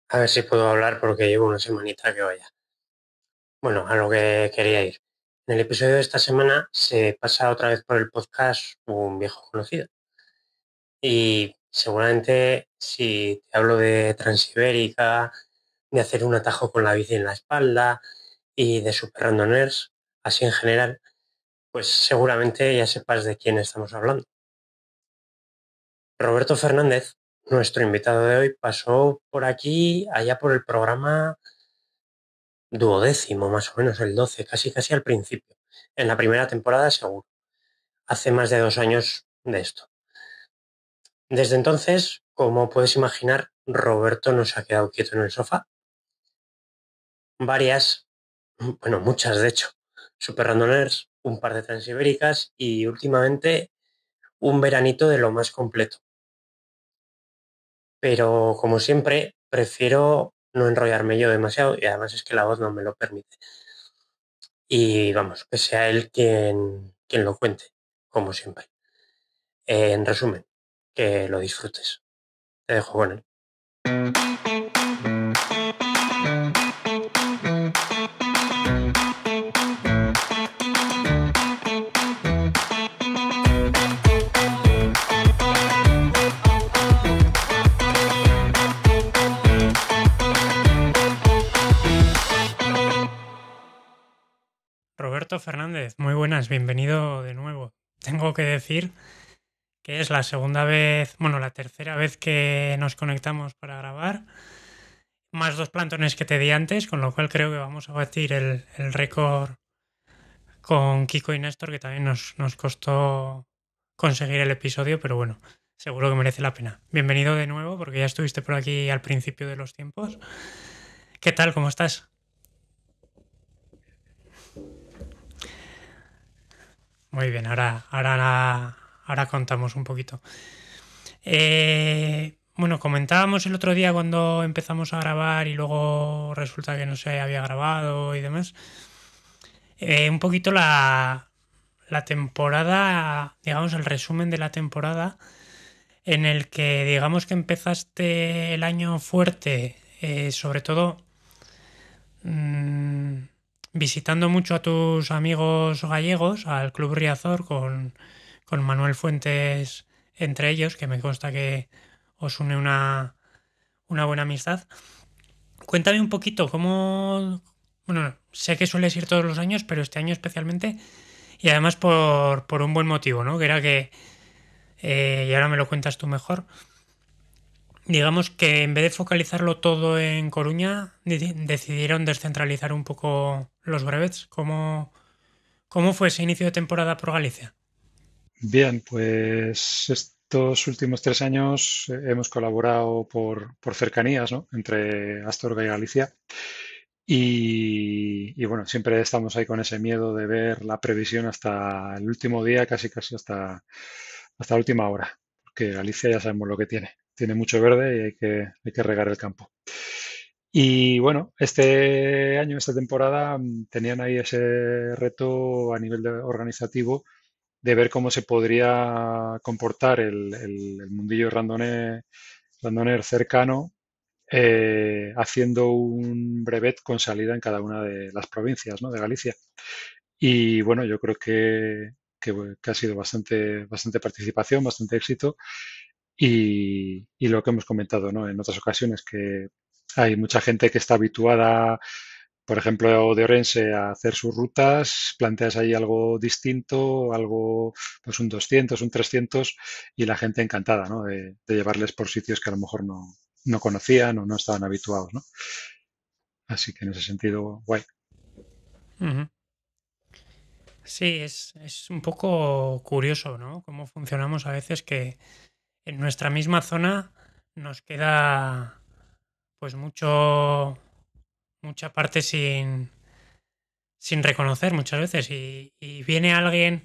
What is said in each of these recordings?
A ver si puedo hablar porque llevo una semanita que vaya. Bueno, a lo que quería ir. En el episodio de esta semana se pasa otra vez por el podcast un viejo conocido. Y seguramente si te hablo de Transibérica, de hacer un atajo con la bici en la espalda y de Super Randoners, así en general, pues seguramente ya sepas de quién estamos hablando. Roberto Fernández, nuestro invitado de hoy, pasó por aquí allá por el programa duodécimo, más o menos el 12, casi casi al principio. En la primera temporada seguro. Hace más de 2 años de esto. Desde entonces, como puedes imaginar, Roberto no se ha quedado quieto en el sofá. Varias, bueno, muchas de hecho. Super Randoners, un par de transibéricas y últimamente un veranito de lo más completo. Pero como siempre, prefiero no enrollarme yo demasiado y además es que la voz no me lo permite. Y vamos, que sea él quien lo cuente, como siempre. En resumen, que lo disfrutes. Te dejo con él. Roberto Fernández, muy buenas, bienvenido de nuevo. Tengo que decir que es la segunda vez, bueno, la tercera vez que nos conectamos para grabar, más dos plantones que te di antes, con lo cual creo que vamos a batir el récord con Kiko y Néstor, que también nos costó conseguir el episodio, pero bueno, seguro que merece la pena. Bienvenido de nuevo, porque ya estuviste por aquí al principio de los tiempos. ¿Qué tal? ¿Cómo estás? Muy bien, ahora contamos un poquito. Bueno, comentábamos el otro día cuando empezamos a grabar y luego resulta que no se había grabado y demás. Un poquito la temporada, digamos, el resumen de la temporada en el que digamos que empezaste el año fuerte, sobre todo mm, visitando mucho a tus amigos gallegos, al Club Riazor, con Manuel Fuentes entre ellos, que me consta que os une una buena amistad. Cuéntame un poquito cómo... Bueno, sé que sueles ir todos los años, pero este año especialmente, y además por un buen motivo, ¿no? Que era que, y ahora me lo cuentas tú mejor, digamos que en vez de focalizarlo todo en Coruña, decidieron descentralizar un poco los brevets. ¿Cómo fue ese inicio de temporada por Galicia? Bien, pues estos últimos 3 años hemos colaborado por cercanías, ¿no? Entre Astorga y Galicia. Y bueno, siempre estamos ahí con ese miedo de ver la previsión hasta el último día, casi casi hasta la última hora. Porque Galicia ya sabemos lo que tiene. Tiene mucho verde y hay que regar el campo. Y bueno, este año, esta temporada, tenían ahí ese reto a nivel organizativo de ver cómo se podría comportar el mundillo randoner cercano, haciendo un brevet con salida en cada una de las provincias, ¿no? de Galicia. Y bueno, yo creo que ha sido bastante participación, bastante éxito y lo que hemos comentado, ¿no? en otras ocasiones, que hay mucha gente que está habituada, por ejemplo, de Orense, a hacer sus rutas, planteas ahí algo distinto, algo, pues un 200, un 300, y la gente encantada, ¿no? de llevarles por sitios que a lo mejor no conocían o no estaban habituados, ¿no? Así que en ese sentido, guay. Ujú. Sí, es un poco curioso, ¿no? Cómo funcionamos a veces que en nuestra misma zona nos queda pues mucha parte sin reconocer muchas veces y viene alguien,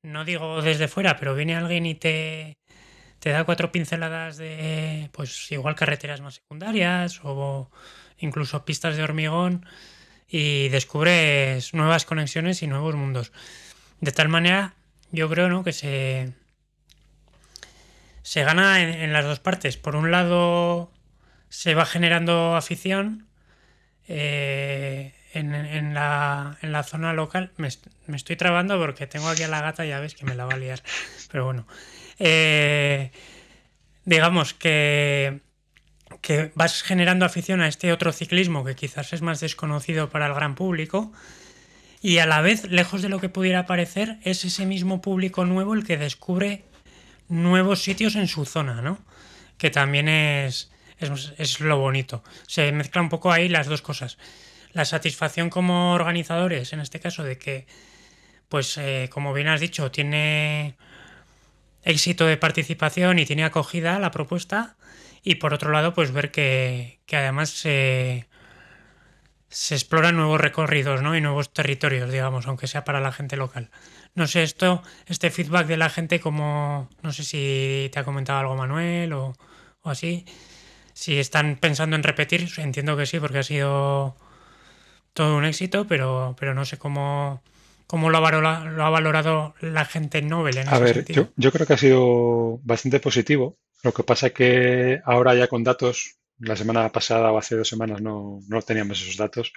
no digo desde fuera, pero viene alguien y te da cuatro pinceladas de pues igual carreteras más secundarias o incluso pistas de hormigón y descubres nuevas conexiones y nuevos mundos. De tal manera, yo creo, ¿no? que se gana en las dos partes. Por un lado, se va generando afición en la zona local. Me estoy trabando porque tengo aquí a la gata, ya ves que me la va a liar. Pero bueno, eh, digamos que vas generando afición a este otro ciclismo que quizás es más desconocido para el gran público y a la vez, lejos de lo que pudiera parecer, es ese mismo público nuevo el que descubre nuevos sitios en su zona, ¿no? Que también es lo bonito. Se mezcla un poco ahí las dos cosas. La satisfacción como organizadores, en este caso, de que, pues, como bien has dicho, tiene éxito de participación y tiene acogida la propuesta. Y por otro lado, pues ver que además se exploran nuevos recorridos, ¿no? Y nuevos territorios, digamos, aunque sea para la gente local. No sé, este feedback de la gente, como, no sé si te ha comentado algo Manuel o así, si están pensando en repetir, entiendo que sí, porque ha sido todo un éxito, pero no sé cómo lo ha valorado la gente en Nobel en A ese ver, sentido. yo creo que ha sido bastante positivo. Lo que pasa que ahora ya con datos, la semana pasada o hace 2 semanas no teníamos esos datos,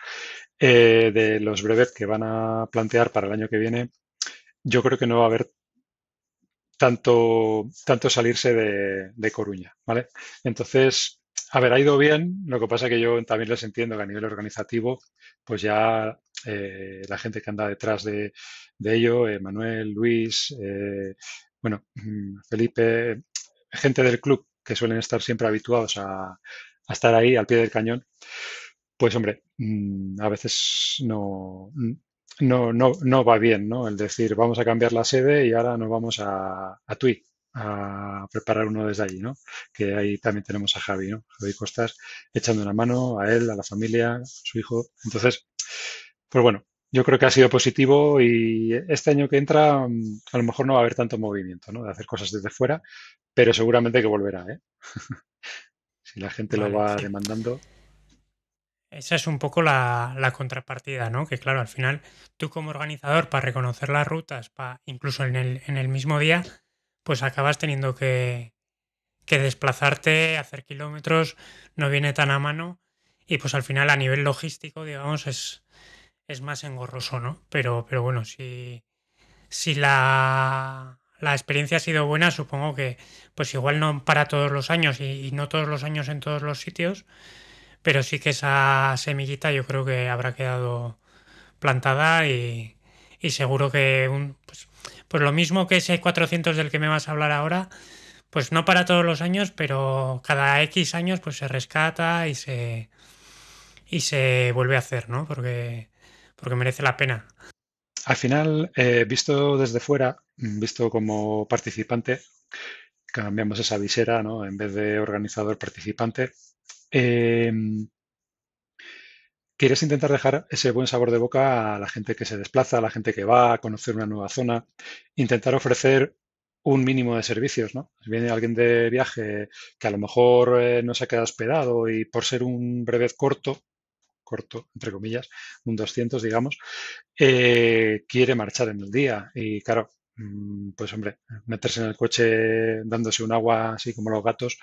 de los brevets que van a plantear para el año que viene. Yo creo que no va a haber tanto salirse de Coruña, ¿vale? Entonces, a ver, ha ido bien. Lo que pasa que yo también les entiendo que a nivel organizativo, pues ya la gente que anda detrás de ello, Manuel, Luis, bueno, Felipe, gente del club que suelen estar siempre habituados a estar ahí al pie del cañón, pues hombre, a veces no va bien, ¿no? El decir, vamos a cambiar la sede y ahora nos vamos a Tui a preparar uno desde allí, ¿no? Que ahí también tenemos a Javi, ¿no? Javi Costas echando una mano a él, a la familia, a su hijo. Entonces, pues bueno, yo creo que ha sido positivo y este año que entra a lo mejor no va a haber tanto movimiento, ¿no? De hacer cosas desde fuera, pero seguramente que volverá, ¿eh? Si la gente lo Vale, va sí. demandando. Esa es un poco la contrapartida, ¿no? Que claro, al final tú como organizador, para reconocer las rutas, incluso en el mismo día, pues acabas teniendo que desplazarte, hacer kilómetros, no viene tan a mano y pues al final a nivel logístico, digamos, es más engorroso, ¿no? Pero bueno, si la experiencia ha sido buena, supongo que pues igual no para todos los años y no todos los años en todos los sitios, pero sí que esa semillita yo creo que habrá quedado plantada y seguro que pues lo mismo que ese 400 del que me vas a hablar ahora, pues no para todos los años, pero cada X años pues se rescata y se vuelve a hacer, ¿no? Porque merece la pena. Al final, visto desde fuera, visto como participante, cambiamos esa visera, ¿no? En vez de organizador participante, eh, quieres intentar dejar ese buen sabor de boca a la gente que se desplaza, a la gente que va a conocer una nueva zona, intentar ofrecer un mínimo de servicios, ¿no? Si viene alguien de viaje que a lo mejor no se ha quedado hospedado y por ser un brevet corto, entre comillas, un 200, digamos, quiere marchar en el día. Y claro, pues hombre, meterse en el coche dándose un agua así como los gatos,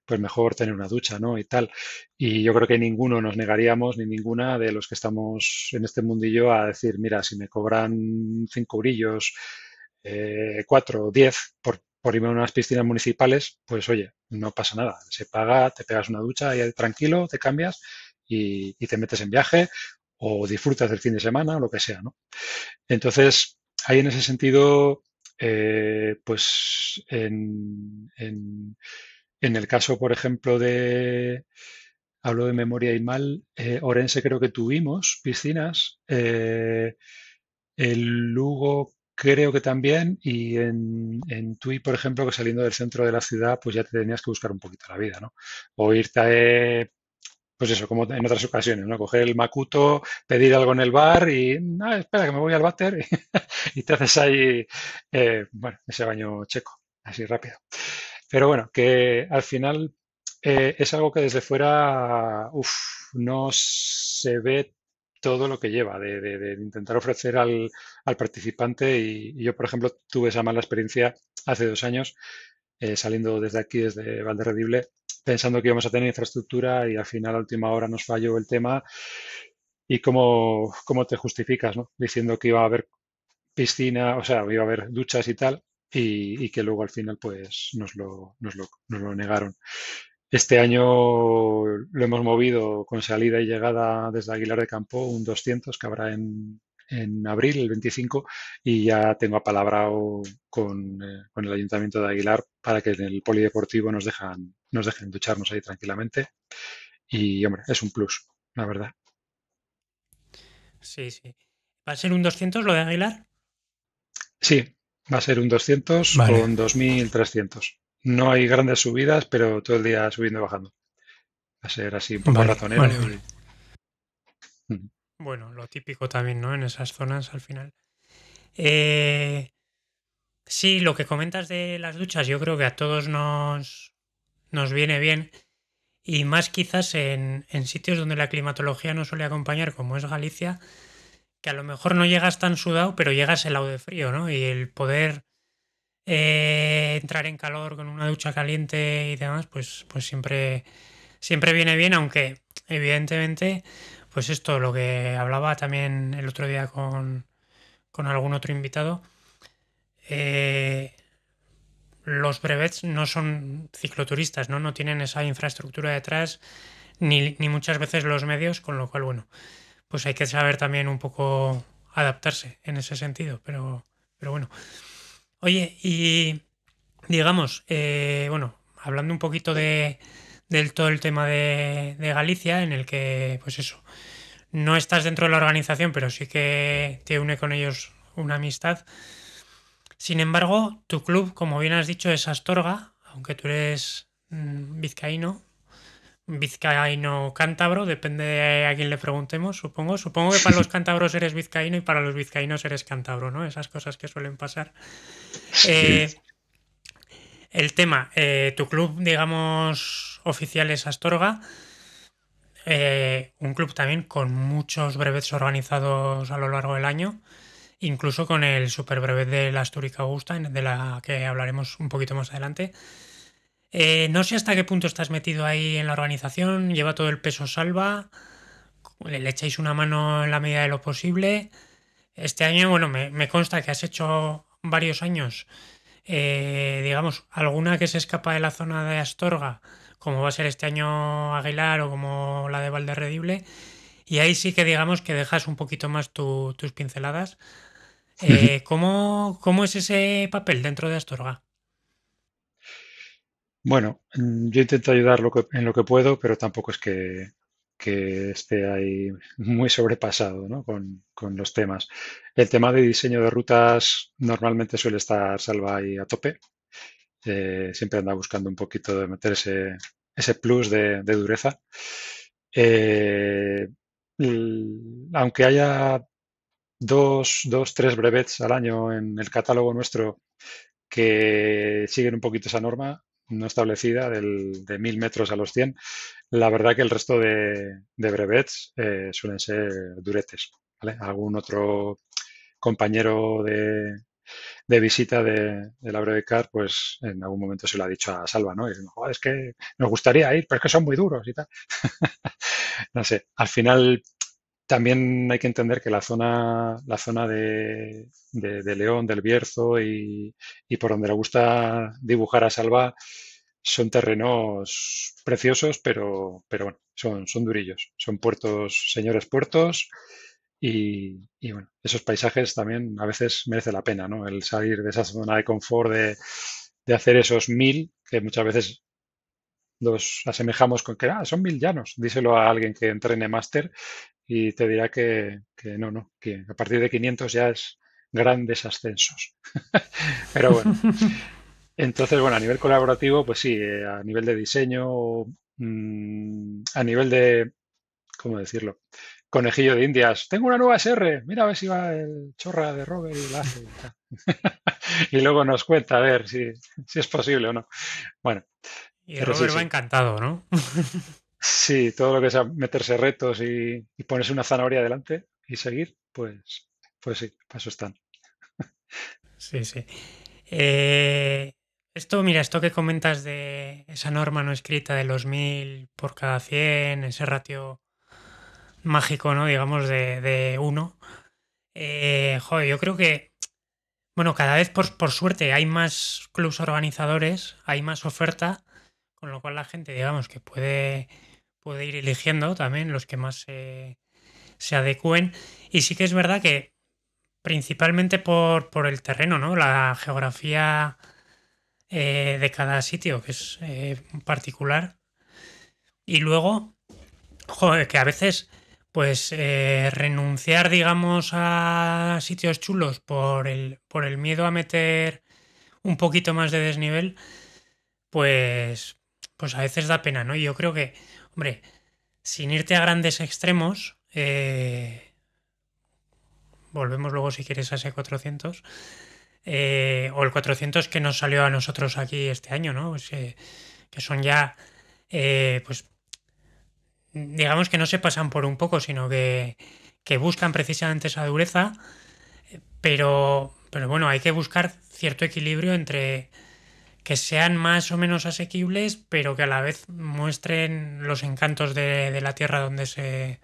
pues mejor tener una ducha, ¿no? Y tal. Y yo creo que ninguno nos negaríamos, ni ninguna de los que estamos en este mundillo a decir, mira, si me cobran 5 eurillos, 4 o 10 por irme a unas piscinas municipales, pues oye, no pasa nada. Se paga, te pegas una ducha y tranquilo, te cambias y te metes en viaje o disfrutas del fin de semana o lo que sea, ¿no? Entonces, ahí en ese sentido, pues en el caso, por ejemplo, hablo de memoria y mal, Orense creo que tuvimos piscinas, el Lugo creo que también, y en Tui, por ejemplo, que saliendo del centro de la ciudad, pues ya te tenías que buscar un poquito la vida, ¿no? O irte pues eso, como en otras ocasiones, ¿no? Coger el macuto, pedir algo en el bar y, espera, que me voy al váter y te haces ahí, bueno, ese baño checo, así rápido. Pero bueno, que al final es algo que desde fuera, no se ve todo lo que lleva de intentar ofrecer al participante y yo, por ejemplo, tuve esa mala experiencia hace 2 años saliendo desde aquí, desde Valderredible, pensando que íbamos a tener infraestructura y al final a última hora nos falló el tema. ¿Y cómo te justificas, ¿no? Diciendo que iba a haber piscina, o sea, iba a haber duchas y tal, y que luego al final pues nos lo negaron. Este año lo hemos movido con salida y llegada desde Aguilar de Campo, un 200 que habrá en abril, el 25, y ya tengo apalabrado con el Ayuntamiento de Aguilar para que en el polideportivo nos dejen ducharnos ahí tranquilamente. Y, hombre, es un plus, la verdad. Sí, sí. ¿Va a ser un 200 lo de Aguilar? Sí, va a ser un 200 Vale, con 2.300. No hay grandes subidas, pero todo el día subiendo y bajando. Va a ser así un poco vale, vale, ratonero vale. y... Mm. Bueno, lo típico también, ¿no? En esas zonas al final. Eh, sí, lo que comentas de las duchas, yo creo que a todos nos viene bien. Y más quizás en sitios donde la climatología no suele acompañar, como es Galicia, que a lo mejor no llegas tan sudado, pero llegas helado de frío, ¿no? Y el poder entrar en calor con una ducha caliente y demás, pues siempre viene bien, aunque evidentemente, pues esto, lo que hablaba también el otro día con algún otro invitado, eh, los brevets no son cicloturistas, ¿no? No tienen esa infraestructura detrás, ni muchas veces los medios, con lo cual, bueno, pues hay que saber también un poco adaptarse en ese sentido, pero bueno. Oye, y digamos, bueno, hablando un poquito del todo el tema de Galicia, en el que, pues eso, no estás dentro de la organización, pero sí que te une con ellos una amistad. Sin embargo, tu club, como bien has dicho, es Astorga, aunque tú eres vizcaíno, vizcaíno cántabro, depende de a quién le preguntemos, supongo. Supongo que para los cántabros eres vizcaíno y para los vizcaínos eres cántabro, ¿no? Esas cosas que suelen pasar. Sí. Eh, el tema, tu club, digamos, oficial es Astorga, un club también con muchos brevets organizados a lo largo del año, incluso con el super brevet de la Asturica Augusta, de la que hablaremos un poquito más adelante. No sé hasta qué punto estás metido ahí en la organización, lleva todo el peso Salva, le echáis una mano en la medida de lo posible. Este año, bueno, me consta que has hecho varios años, digamos, alguna que se escapa de la zona de Astorga, como va a ser este año Aguilar o como la de Valderredible, y ahí sí que digamos que dejas un poquito más tus pinceladas. ¿Cómo es ese papel dentro de Astorga? Bueno, yo intento ayudar en lo que puedo, pero tampoco es que esté ahí muy sobrepasado, ¿no? con los temas. El tema de diseño de rutas normalmente suele estar Salva ahí a tope. Siempre anda buscando un poquito de meter ese plus de dureza. Eh, Aunque haya tres brevets al año en el catálogo nuestro que siguen un poquito esa norma no establecida de 1.000 metros a los 100. La verdad que el resto de brevets suelen ser duretes, ¿vale? Algún otro compañero de visita de la Brevecar, pues en algún momento se lo ha dicho a Salva, ¿no? Y dice, "Joder, es que nos gustaría ir, pero es que son muy duros y tal". No sé, al final también hay que entender que la zona de León, del Bierzo y por donde le gusta dibujar a Salva son terrenos preciosos, pero bueno, son durillos. Son puertos, señores puertos, y bueno, esos paisajes también a veces merece la pena, ¿no? El salir de esa zona de confort de hacer esos 1.000, que muchas veces los asemejamos con que son 1.000 llanos. Díselo a alguien que entrene máster y te dirá que no, que a partir de 500 ya es grandes ascensos. Pero bueno, entonces, bueno, a nivel colaborativo, pues sí, a nivel de diseño, a nivel de, ¿cómo decirlo? Conejillo de Indias. Tengo una nueva SR, mira a ver si va el chorra de Robert y la hace. Y tal. Y luego nos cuenta a ver si es posible o no. Bueno, Y pero sí, Robert va sí. encantado, ¿no? Sí, todo lo que sea meterse retos y ponerse una zanahoria delante y seguir, pues sí, para eso están. Sí, sí. Eh, Mira, esto que comentas de esa norma no escrita de los 1000 por cada 100, ese ratio mágico, ¿no? Digamos, de uno. Joder, yo creo que, bueno, cada vez por suerte hay más clubs organizadores, hay más oferta, con lo cual la gente, digamos, que puede ir eligiendo también los que más se adecúen. Y sí que es verdad que principalmente por el terreno, ¿no? La geografía de cada sitio, que es particular. Y luego, joder, que a veces, pues, renunciar, digamos, a sitios chulos por el miedo a meter un poquito más de desnivel, pues, pues a veces da pena, ¿no? Y yo creo que, hombre, sin irte a grandes extremos, volvemos luego si quieres a ese 400, o el 400 que nos salió a nosotros aquí este año, ¿no? Pues, que son ya, pues digamos que no se pasan por un poco, sino que buscan precisamente esa dureza, pero bueno, hay que buscar cierto equilibrio entre que sean más o menos asequibles, pero que a la vez muestren los encantos de la tierra donde se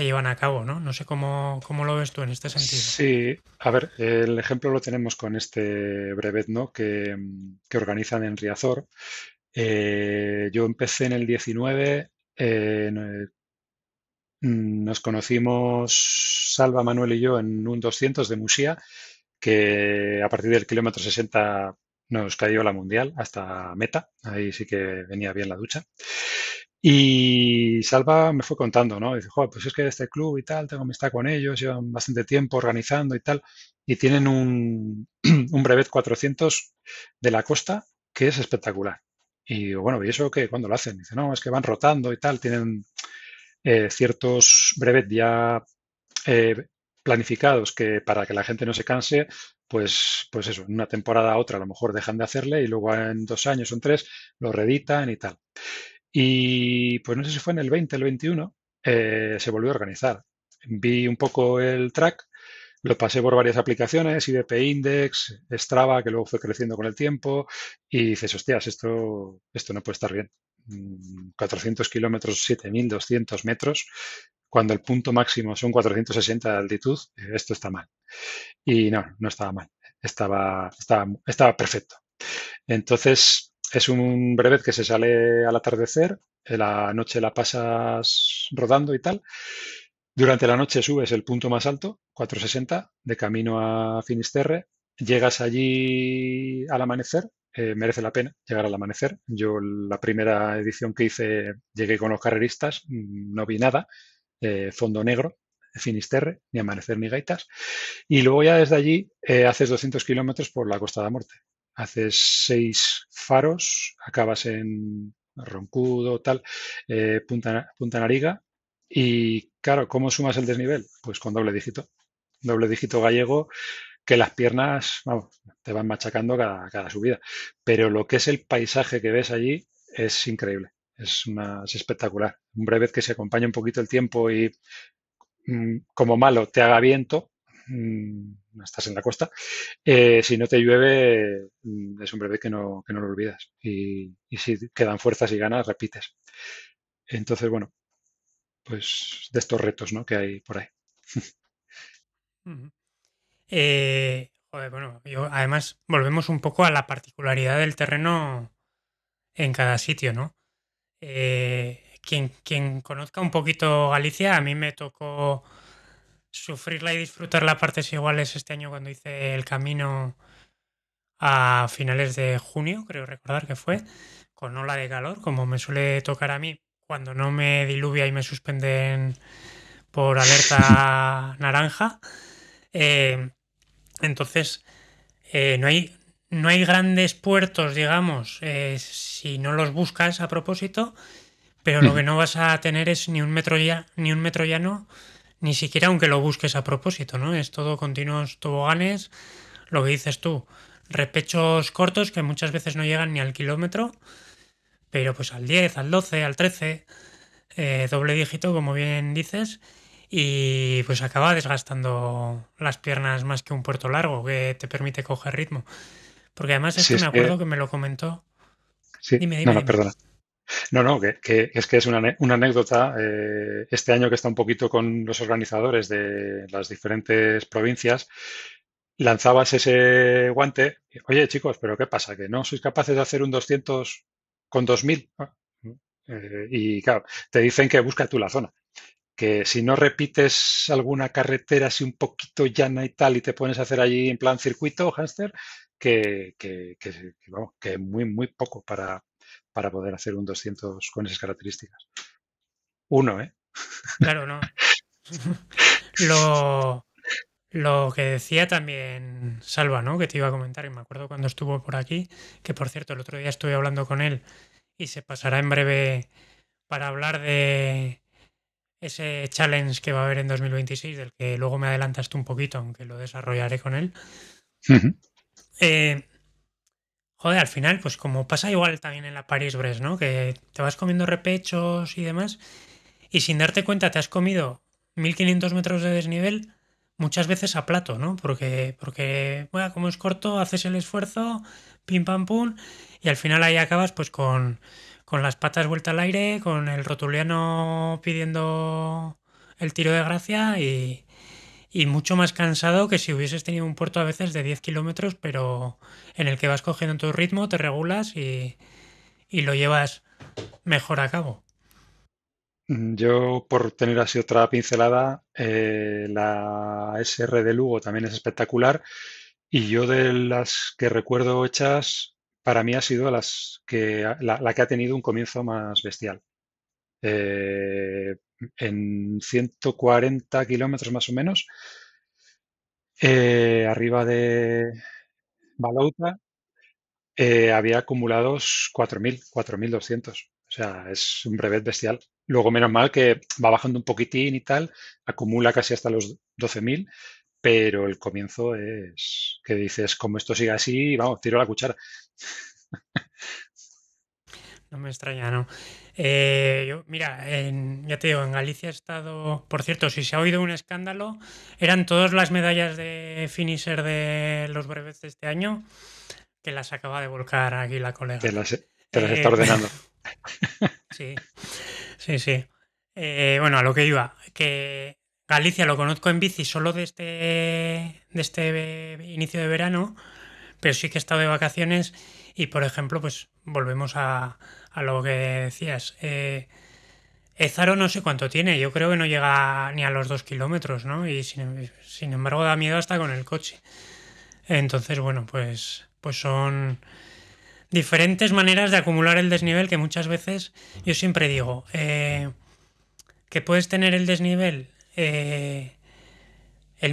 llevan a cabo, ¿no? No sé cómo lo ves tú en este sentido. Sí, a ver, el ejemplo lo tenemos con este brevet, ¿no? Que organizan en Riazor. Yo empecé en el 19, nos conocimos Salva, Manuel y yo en un 200 de Musía, que a partir del kilómetro 60 nos cayó la mundial hasta meta. Ahí sí que venía bien la ducha. Y Salva me fue contando, ¿no? Dice, joder, pues es que este club y tal, tengo amistad con ellos, llevan bastante tiempo organizando y tal, y tienen un Brevet 400 de la costa que es espectacular. Y digo, bueno, ¿y eso qué? ¿Cuándo lo hacen? Dice, no, es que van rotando y tal, tienen ciertos brevet ya eh, planificados que para que la gente no se canse, pues eso, en una temporada a otra a lo mejor dejan de hacerle y luego en 2 años o en 3 lo reeditan y tal. Y pues no sé si fue en el 20, el 21, se volvió a organizar. Vi un poco el track, lo pasé por varias aplicaciones, IDP Index, Strava, que luego fue creciendo con el tiempo, y dices, hostias, esto no puede estar bien. 400 kilómetros, 7.200 metros, cuando el punto máximo son 460 de altitud, esto está mal. Y no, no estaba mal, estaba perfecto. Entonces, es un brevet que se sale al atardecer, en la noche la pasas rodando y tal. Durante la noche subes el punto más alto, 460, de camino a Finisterre. Llegas allí al amanecer, merece la pena llegar al amanecer. Yo la primera edición que hice llegué con los carreristas, no vi nada, fondo negro, Finisterre, ni amanecer ni gaitas. Y luego ya desde allí haces 200 kilómetros por la Costa de la Muerte. Haces 6 faros, acabas en Roncudo, tal, Punta Nariga. Y claro, ¿cómo sumas el desnivel? Pues con doble dígito gallego, que las piernas, vamos, te van machacando cada subida. Pero lo que es el paisaje que ves allí es increíble, es espectacular. Un brevet que se acompaña un poquito el tiempo y como malo te haga viento, estás en la costa, si no te llueve, es un brevet que no lo olvidas. Y si quedan fuerzas y ganas, repites. Entonces, bueno, pues de estos retos, ¿no? que hay por ahí. Ujú. Joder, bueno, además volvemos un poco a la particularidad del terreno en cada sitio, ¿no? Quien conozca un poquito Galicia, a mí me tocó sufrirla y disfrutar las partes iguales este año cuando hice el camino a finales de junio, creo recordar que fue, con ola de calor, como me suele tocar a mí cuando no me diluvia y me suspenden por alerta naranja. Eh, entonces, no hay grandes puertos, digamos, si no los buscas a propósito, pero lo que no vas a tener es ni un metro llano, ni siquiera aunque lo busques a propósito, ¿no? Es todo continuos toboganes, lo que dices tú, repechos cortos que muchas veces no llegan ni al kilómetro, pero pues al 10, al 12, al 13, doble dígito, como bien dices, y pues acaba desgastando las piernas más que un puerto largo que te permite coger ritmo. Porque además Si esto me es acuerdo que, que me lo comentó. sí, Dime, no, dime, no, dime. perdona. No, no, que es que es una anécdota. Este año que está un poquito con los organizadores de las diferentes provincias, lanzabas ese guante. Oye, chicos, pero ¿qué pasa? ¿Que no sois capaces de hacer un 200 con 2000? Y claro, te dicen que busca tú la zona. Que si no repites alguna carretera así un poquito llana y tal y te pones a hacer allí en plan circuito, hámster, vamos, que muy, muy poco para poder hacer un 200 con esas características. Uno, ¿eh? Claro, no. Lo, lo que decía también Salva, ¿no? Que te iba a comentar, y me acuerdo cuando estuvo por aquí, que por cierto, el otro día estuve hablando con él y se pasará en breve para hablar de ese challenge que va a haber en 2026, del que luego me adelantaste un poquito, aunque lo desarrollaré con él. Ujú. Eh, Joder, al final, pues como pasa igual también en la París-Brest, ¿no? Que te vas comiendo repechos y demás, y sin darte cuenta te has comido 1500 metros de desnivel muchas veces a plato, ¿no? Porque bueno, como es corto, haces el esfuerzo, pim pam pum, y al final ahí acabas pues con las patas vuelta al aire, con el rotuliano pidiendo el tiro de gracia y mucho más cansado que si hubieses tenido un puerto a veces de 10 kilómetros, pero en el que vas cogiendo tu ritmo, te regulas y lo llevas mejor a cabo. Yo, por tener así otra pincelada, la SR de Lugo también es espectacular y yo de las que recuerdo hechas, para mí ha sido la que ha tenido un comienzo más bestial. eh, en 140 kilómetros más o menos, arriba de Balouta, había acumulados 4.200. O sea, es un brevet bestial. Luego, menos mal que va bajando un poquitín y tal, acumula casi hasta los 12.000, pero el comienzo es que dices, como esto sigue así, vamos, tiro la cuchara. No me extraña, ¿no? Mira, ya te digo, en Galicia he estado. Por cierto, si se ha oído un escándalo, eran todas las medallas de finisher de los brevets de este año que las acaba de volcar aquí la Te colega. las, te las está Eh, ordenando. sí, sí, sí. Bueno, a lo que iba, que Galicia lo conozco en bici solo de este inicio de verano, pero sí que he estado de vacaciones y, por ejemplo, pues volvemos a lo que decías. Ézaro no sé cuánto tiene, yo creo que no llega ni a los 2 kilómetros, ¿no? Y sin embargo da miedo hasta con el coche. Entonces, bueno, pues son diferentes maneras de acumular el desnivel que muchas veces yo siempre digo que puedes tener el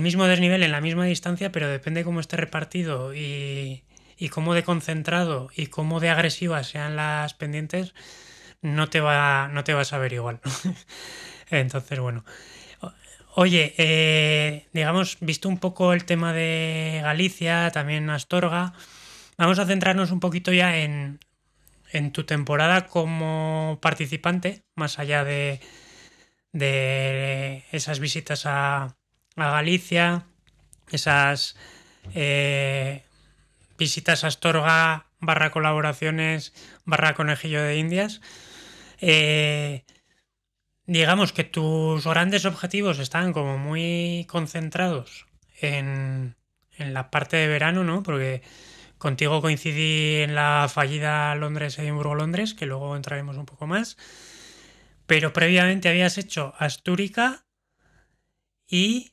mismo desnivel en la misma distancia, pero depende cómo esté repartido y cómo de concentrado y cómo de agresivas sean las pendientes, no te va a saber igual. Entonces, bueno. Oye, digamos, visto un poco el tema de Galicia, también Astorga, vamos a centrarnos un poquito ya en tu temporada como participante, más allá de esas visitas a Galicia, esas eh, visitas a Astorga, barra colaboraciones, barra conejillo de Indias. Eh, digamos que tus grandes objetivos están como muy concentrados en la parte de verano, ¿no? Porque contigo coincidí en la fallida Londres-Edimburgo-Londres, que luego entraremos un poco más. Pero previamente habías hecho Astúrica y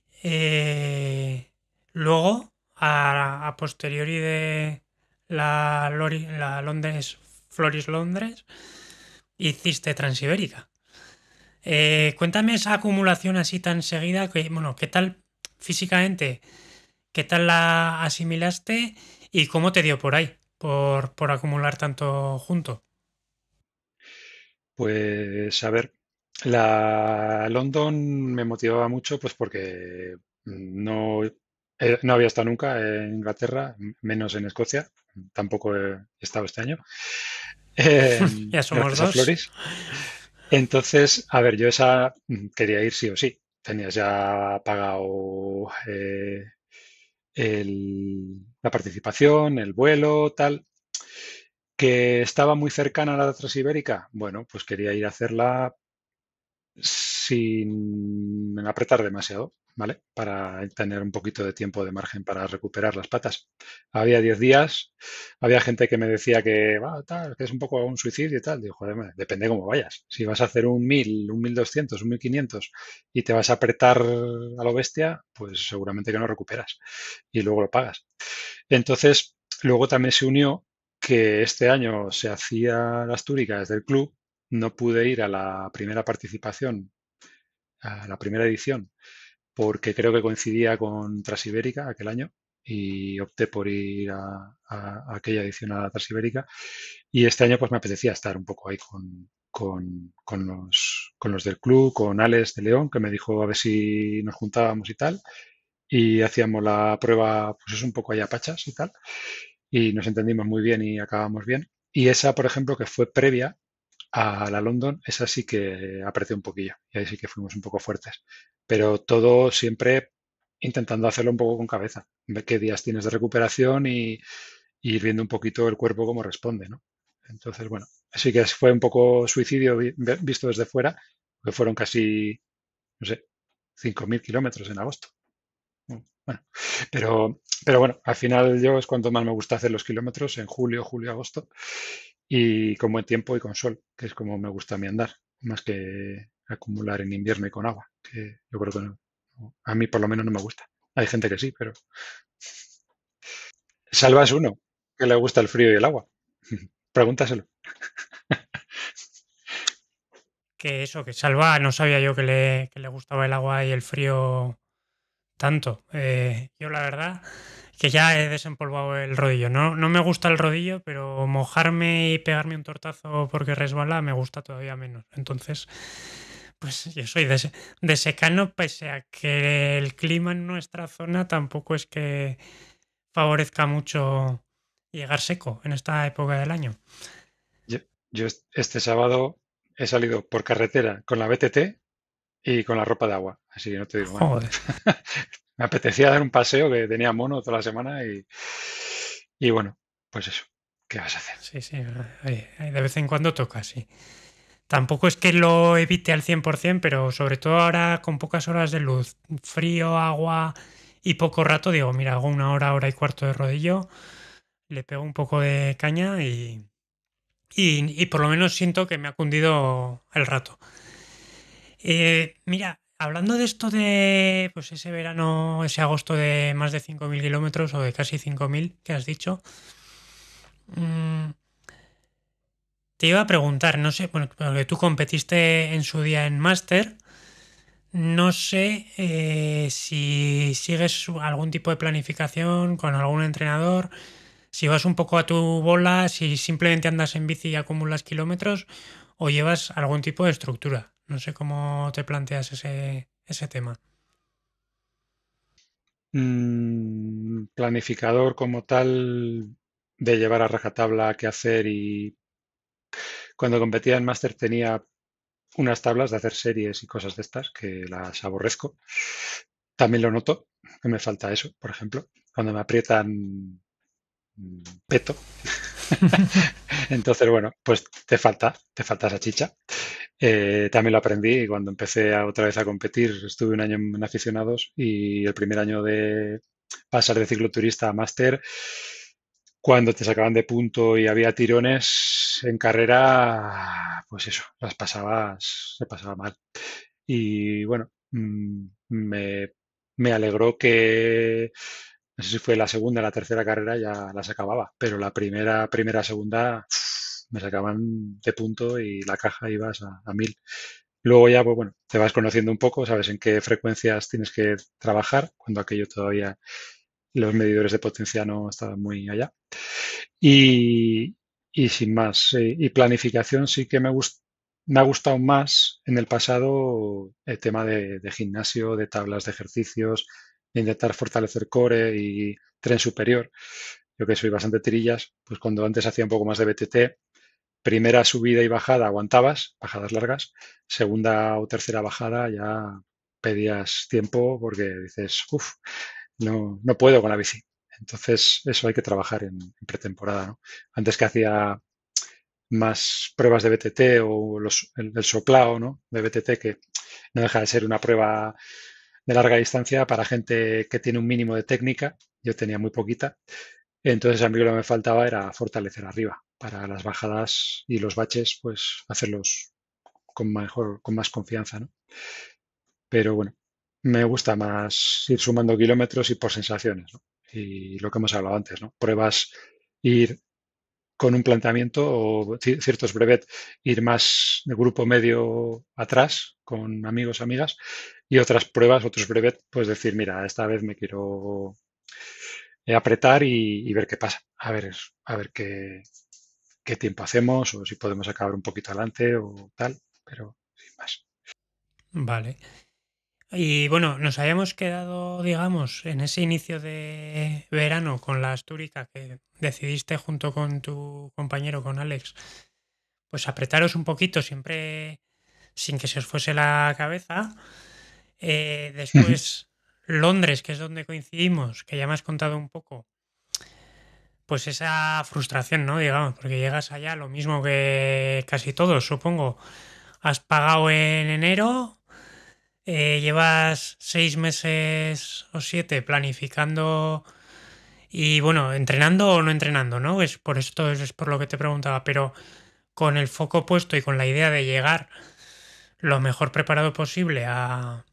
luego, a posteriori de la Londres, Floris Londres, hiciste Transibérica. Cuéntame esa acumulación así tan seguida, que, bueno, ¿qué tal físicamente? ¿Qué tal la asimilaste y cómo te dio por ahí, por acumular tanto junto? Pues a ver, la London me motivaba mucho, pues porque no había estado nunca en Inglaterra, menos en Escocia, tampoco he estado este año, Ya somos gracias a dos. Floris. Entonces, a ver, yo esa quería ir sí o sí. Tenías ya pagado la participación, el vuelo, tal, que estaba muy cercana a la Transibérica. Bueno, pues quería ir a hacerla sin apretar demasiado, ¿vale? Para tener un poquito de tiempo de margen para recuperar las patas. Había 10 días, había gente que me decía que, va, tal, que es un poco un suicidio y tal. Digo, joder, depende cómo vayas. Si vas a hacer un 1000, un 1200, un 1500 y te vas a apretar a lo bestia, pues seguramente que no recuperas y luego lo pagas. Entonces, luego también se unió que este año se hacía las túricas del club. No pude ir a la primera participación, a la primera edición, porque creo que coincidía con Transibérica aquel año y opté por ir a aquella edición a la Transibérica. Y este año pues me apetecía estar un poco ahí con los del club, con Alex de León, que me dijo a ver si nos juntábamos y tal. Y hacíamos la prueba, pues es un poco allá pachas y tal. Y nos entendimos muy bien y acabamos bien. Y esa, por ejemplo, que fue previa a la London, esa sí que apreté un poquillo y ahí sí que fuimos un poco fuertes. Pero todo siempre intentando hacerlo un poco con cabeza, ver qué días tienes de recuperación y ir viendo un poquito el cuerpo cómo responde, ¿no? Entonces, bueno, sí que fue un poco suicidio visto desde fuera, que fueron casi, no sé, 5.000 kilómetros en agosto. Bueno, pero bueno, al final yo es cuando más me gusta hacer los kilómetros, en julio, agosto, y con buen tiempo y con sol, que es como me gusta a mí andar, más que acumular en invierno y con agua, que yo creo que a mí por lo menos no me gusta. Hay gente que sí, pero Salva es uno, que le gusta el frío y el agua. Pregúntaselo. Que eso, que Salva, no sabía yo que le gustaba el agua y el frío tanto. Yo la verdad que ya he desempolvado el rodillo. No, no me gusta el rodillo, pero mojarme y pegarme un tortazo porque resbala me gusta todavía menos. Entonces, pues yo soy de secano, pese a que el clima en nuestra zona tampoco es que favorezca mucho llegar seco en esta época del año. Yo, yo este sábado he salido por carretera con la BTT y con la ropa de agua, así que no te digo más. Joder. Me apetecía dar un paseo que tenía mono toda la semana y bueno, pues eso, ¿qué vas a hacer? Sí, sí, de vez en cuando toca, sí. Tampoco es que lo evite al 100%, pero sobre todo ahora con pocas horas de luz, frío, agua y poco rato, digo, mira, hago una hora, hora y cuarto de rodillo, le pego un poco de caña y por lo menos siento que me ha cundido el rato. Mira, hablando de esto de pues ese verano, ese agosto de más de 5.000 kilómetros o de casi 5.000 que has dicho, mm, te iba a preguntar, no sé, bueno, porque tú competiste en su día en Máster. No sé si sigues algún tipo de planificación con algún entrenador, si vas un poco a tu bola, si simplemente andas en bici y acumulas kilómetros o llevas algún tipo de estructura. No sé cómo te planteas ese tema. Planificador como tal de llevar a rajatabla qué hacer y cuando competía en máster tenía unas tablas de hacer series y cosas de estas que las aborrezco. También lo noto, que me falta eso, por ejemplo, cuando me aprietan peto. Entonces, bueno, pues te falta esa chicha. También lo aprendí cuando empecé otra vez a competir. Estuve un año en aficionados y el primer año de pasar de cicloturista a máster, cuando te sacaban de punto y había tirones en carrera, pues eso, se pasaba mal. Y bueno, me alegró que, no sé si fue la segunda o la tercera carrera, ya las acababa, pero la primera, segunda, me sacaban de punto y la caja ibas a 1000. Luego ya, pues bueno, te vas conociendo un poco, sabes en qué frecuencias tienes que trabajar, cuando aquello todavía los medidores de potencia no estaban muy allá. Y, y sin más, y planificación sí que me ha gustado más en el pasado el tema de gimnasio, de tablas de ejercicios, de intentar fortalecer core y tren superior. Yo que soy bastante tirillas, pues cuando antes hacía un poco más de BTT, primera subida y bajada aguantabas, bajadas largas, segunda o tercera bajada ya pedías tiempo porque dices, uff, no puedo con la bici. Entonces, eso hay que trabajar en pretemporada, ¿no? Antes que hacía más pruebas de BTT o el soplao, ¿no? De BTT, que no deja de ser una prueba de larga distancia para gente que tiene un mínimo de técnica. Yo tenía muy poquita. Entonces a mí lo que me faltaba era fortalecer arriba para las bajadas y los baches, pues hacerlos con más confianza, ¿no? Pero bueno, me gusta más ir sumando kilómetros y por sensaciones, ¿no? Y lo que hemos hablado antes, ¿no? Pruebas ir con un planteamiento o ciertos brevet ir más de grupo medio atrás con amigos, amigas y otras pruebas, otros brevet, pues decir, mira, esta vez me quiero apretar y ver qué pasa, a ver qué tiempo hacemos o si podemos acabar un poquito adelante o tal, pero sin más. Vale. Y bueno, nos habíamos quedado, digamos, en ese inicio de verano con la Astúrica que decidiste junto con tu compañero, con Alex, pues apretaros un poquito, siempre sin que se os fuese la cabeza. Después Londres, que es donde coincidimos, que ya me has contado un poco, pues esa frustración, ¿no? Digamos, porque llegas allá, lo mismo que casi todos, supongo. Has pagado en enero, llevas 6 meses o 7 planificando y bueno, entrenando o no entrenando, ¿no? Es por esto es por lo que te preguntaba, pero con el foco puesto y con la idea de llegar lo mejor preparado posible a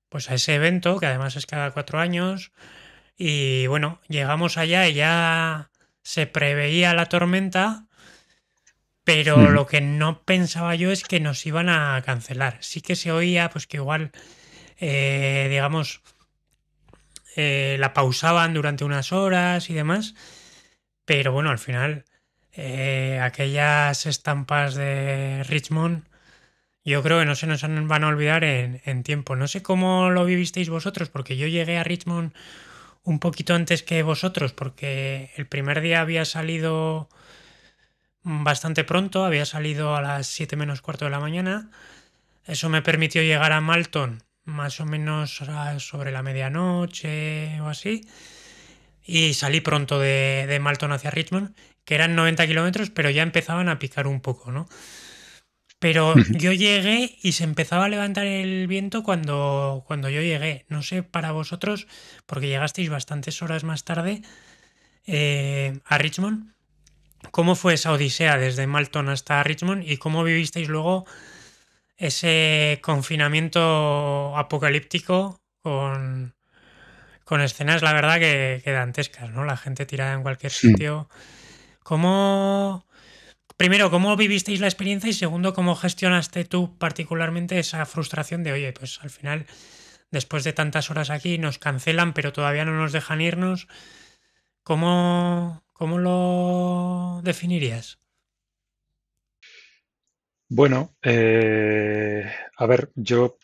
pues a ese evento, que además es cada 4 años, y bueno, llegamos allá y ya se preveía la tormenta, pero lo que no pensaba yo es que nos iban a cancelar. Sí que se oía, pues que igual, digamos, la pausaban durante unas horas y demás, pero bueno, al final, aquellas estampas de Richmond, yo creo que no se nos van a olvidar en tiempo. No sé cómo lo vivisteis vosotros, porque yo llegué a Richmond un poquito antes que vosotros, porque el primer día había salido bastante pronto, había salido a las 7 menos cuarto de la mañana. Eso me permitió llegar a Malton más o menos sobre la medianoche o así. Y salí pronto de Malton hacia Richmond, que eran 90 kilómetros, pero ya empezaban a picar un poco, ¿no? Pero yo llegué y se empezaba a levantar el viento cuando yo llegué. No sé para vosotros, porque llegasteis bastantes horas más tarde a Richmond. ¿Cómo fue esa odisea desde Malton hasta Richmond y cómo vivisteis luego ese confinamiento apocalíptico con escenas, la verdad, que dantescas, ¿no? La gente tirada en cualquier sitio. ¿Cómo, primero, cómo vivisteis la experiencia y segundo, cómo gestionaste tú particularmente esa frustración de, oye, pues al final, después de tantas horas aquí, nos cancelan, pero todavía no nos dejan irnos? ¿Cómo lo definirías? Bueno, a ver, yo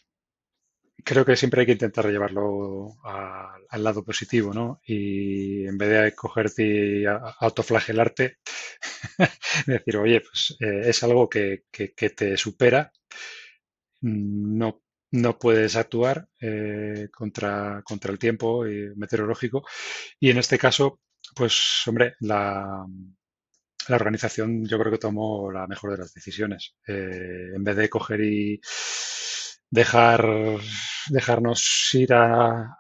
creo que siempre hay que intentar llevarlo al lado positivo, ¿no? Y en vez de cogerte y autoflagelarte, decir, oye, pues es algo que te supera, no, no puedes actuar contra el tiempo meteorológico. Y en este caso, pues, hombre, la organización yo creo que tomó la mejor de las decisiones. En vez de coger y dejar, dejarnos ir a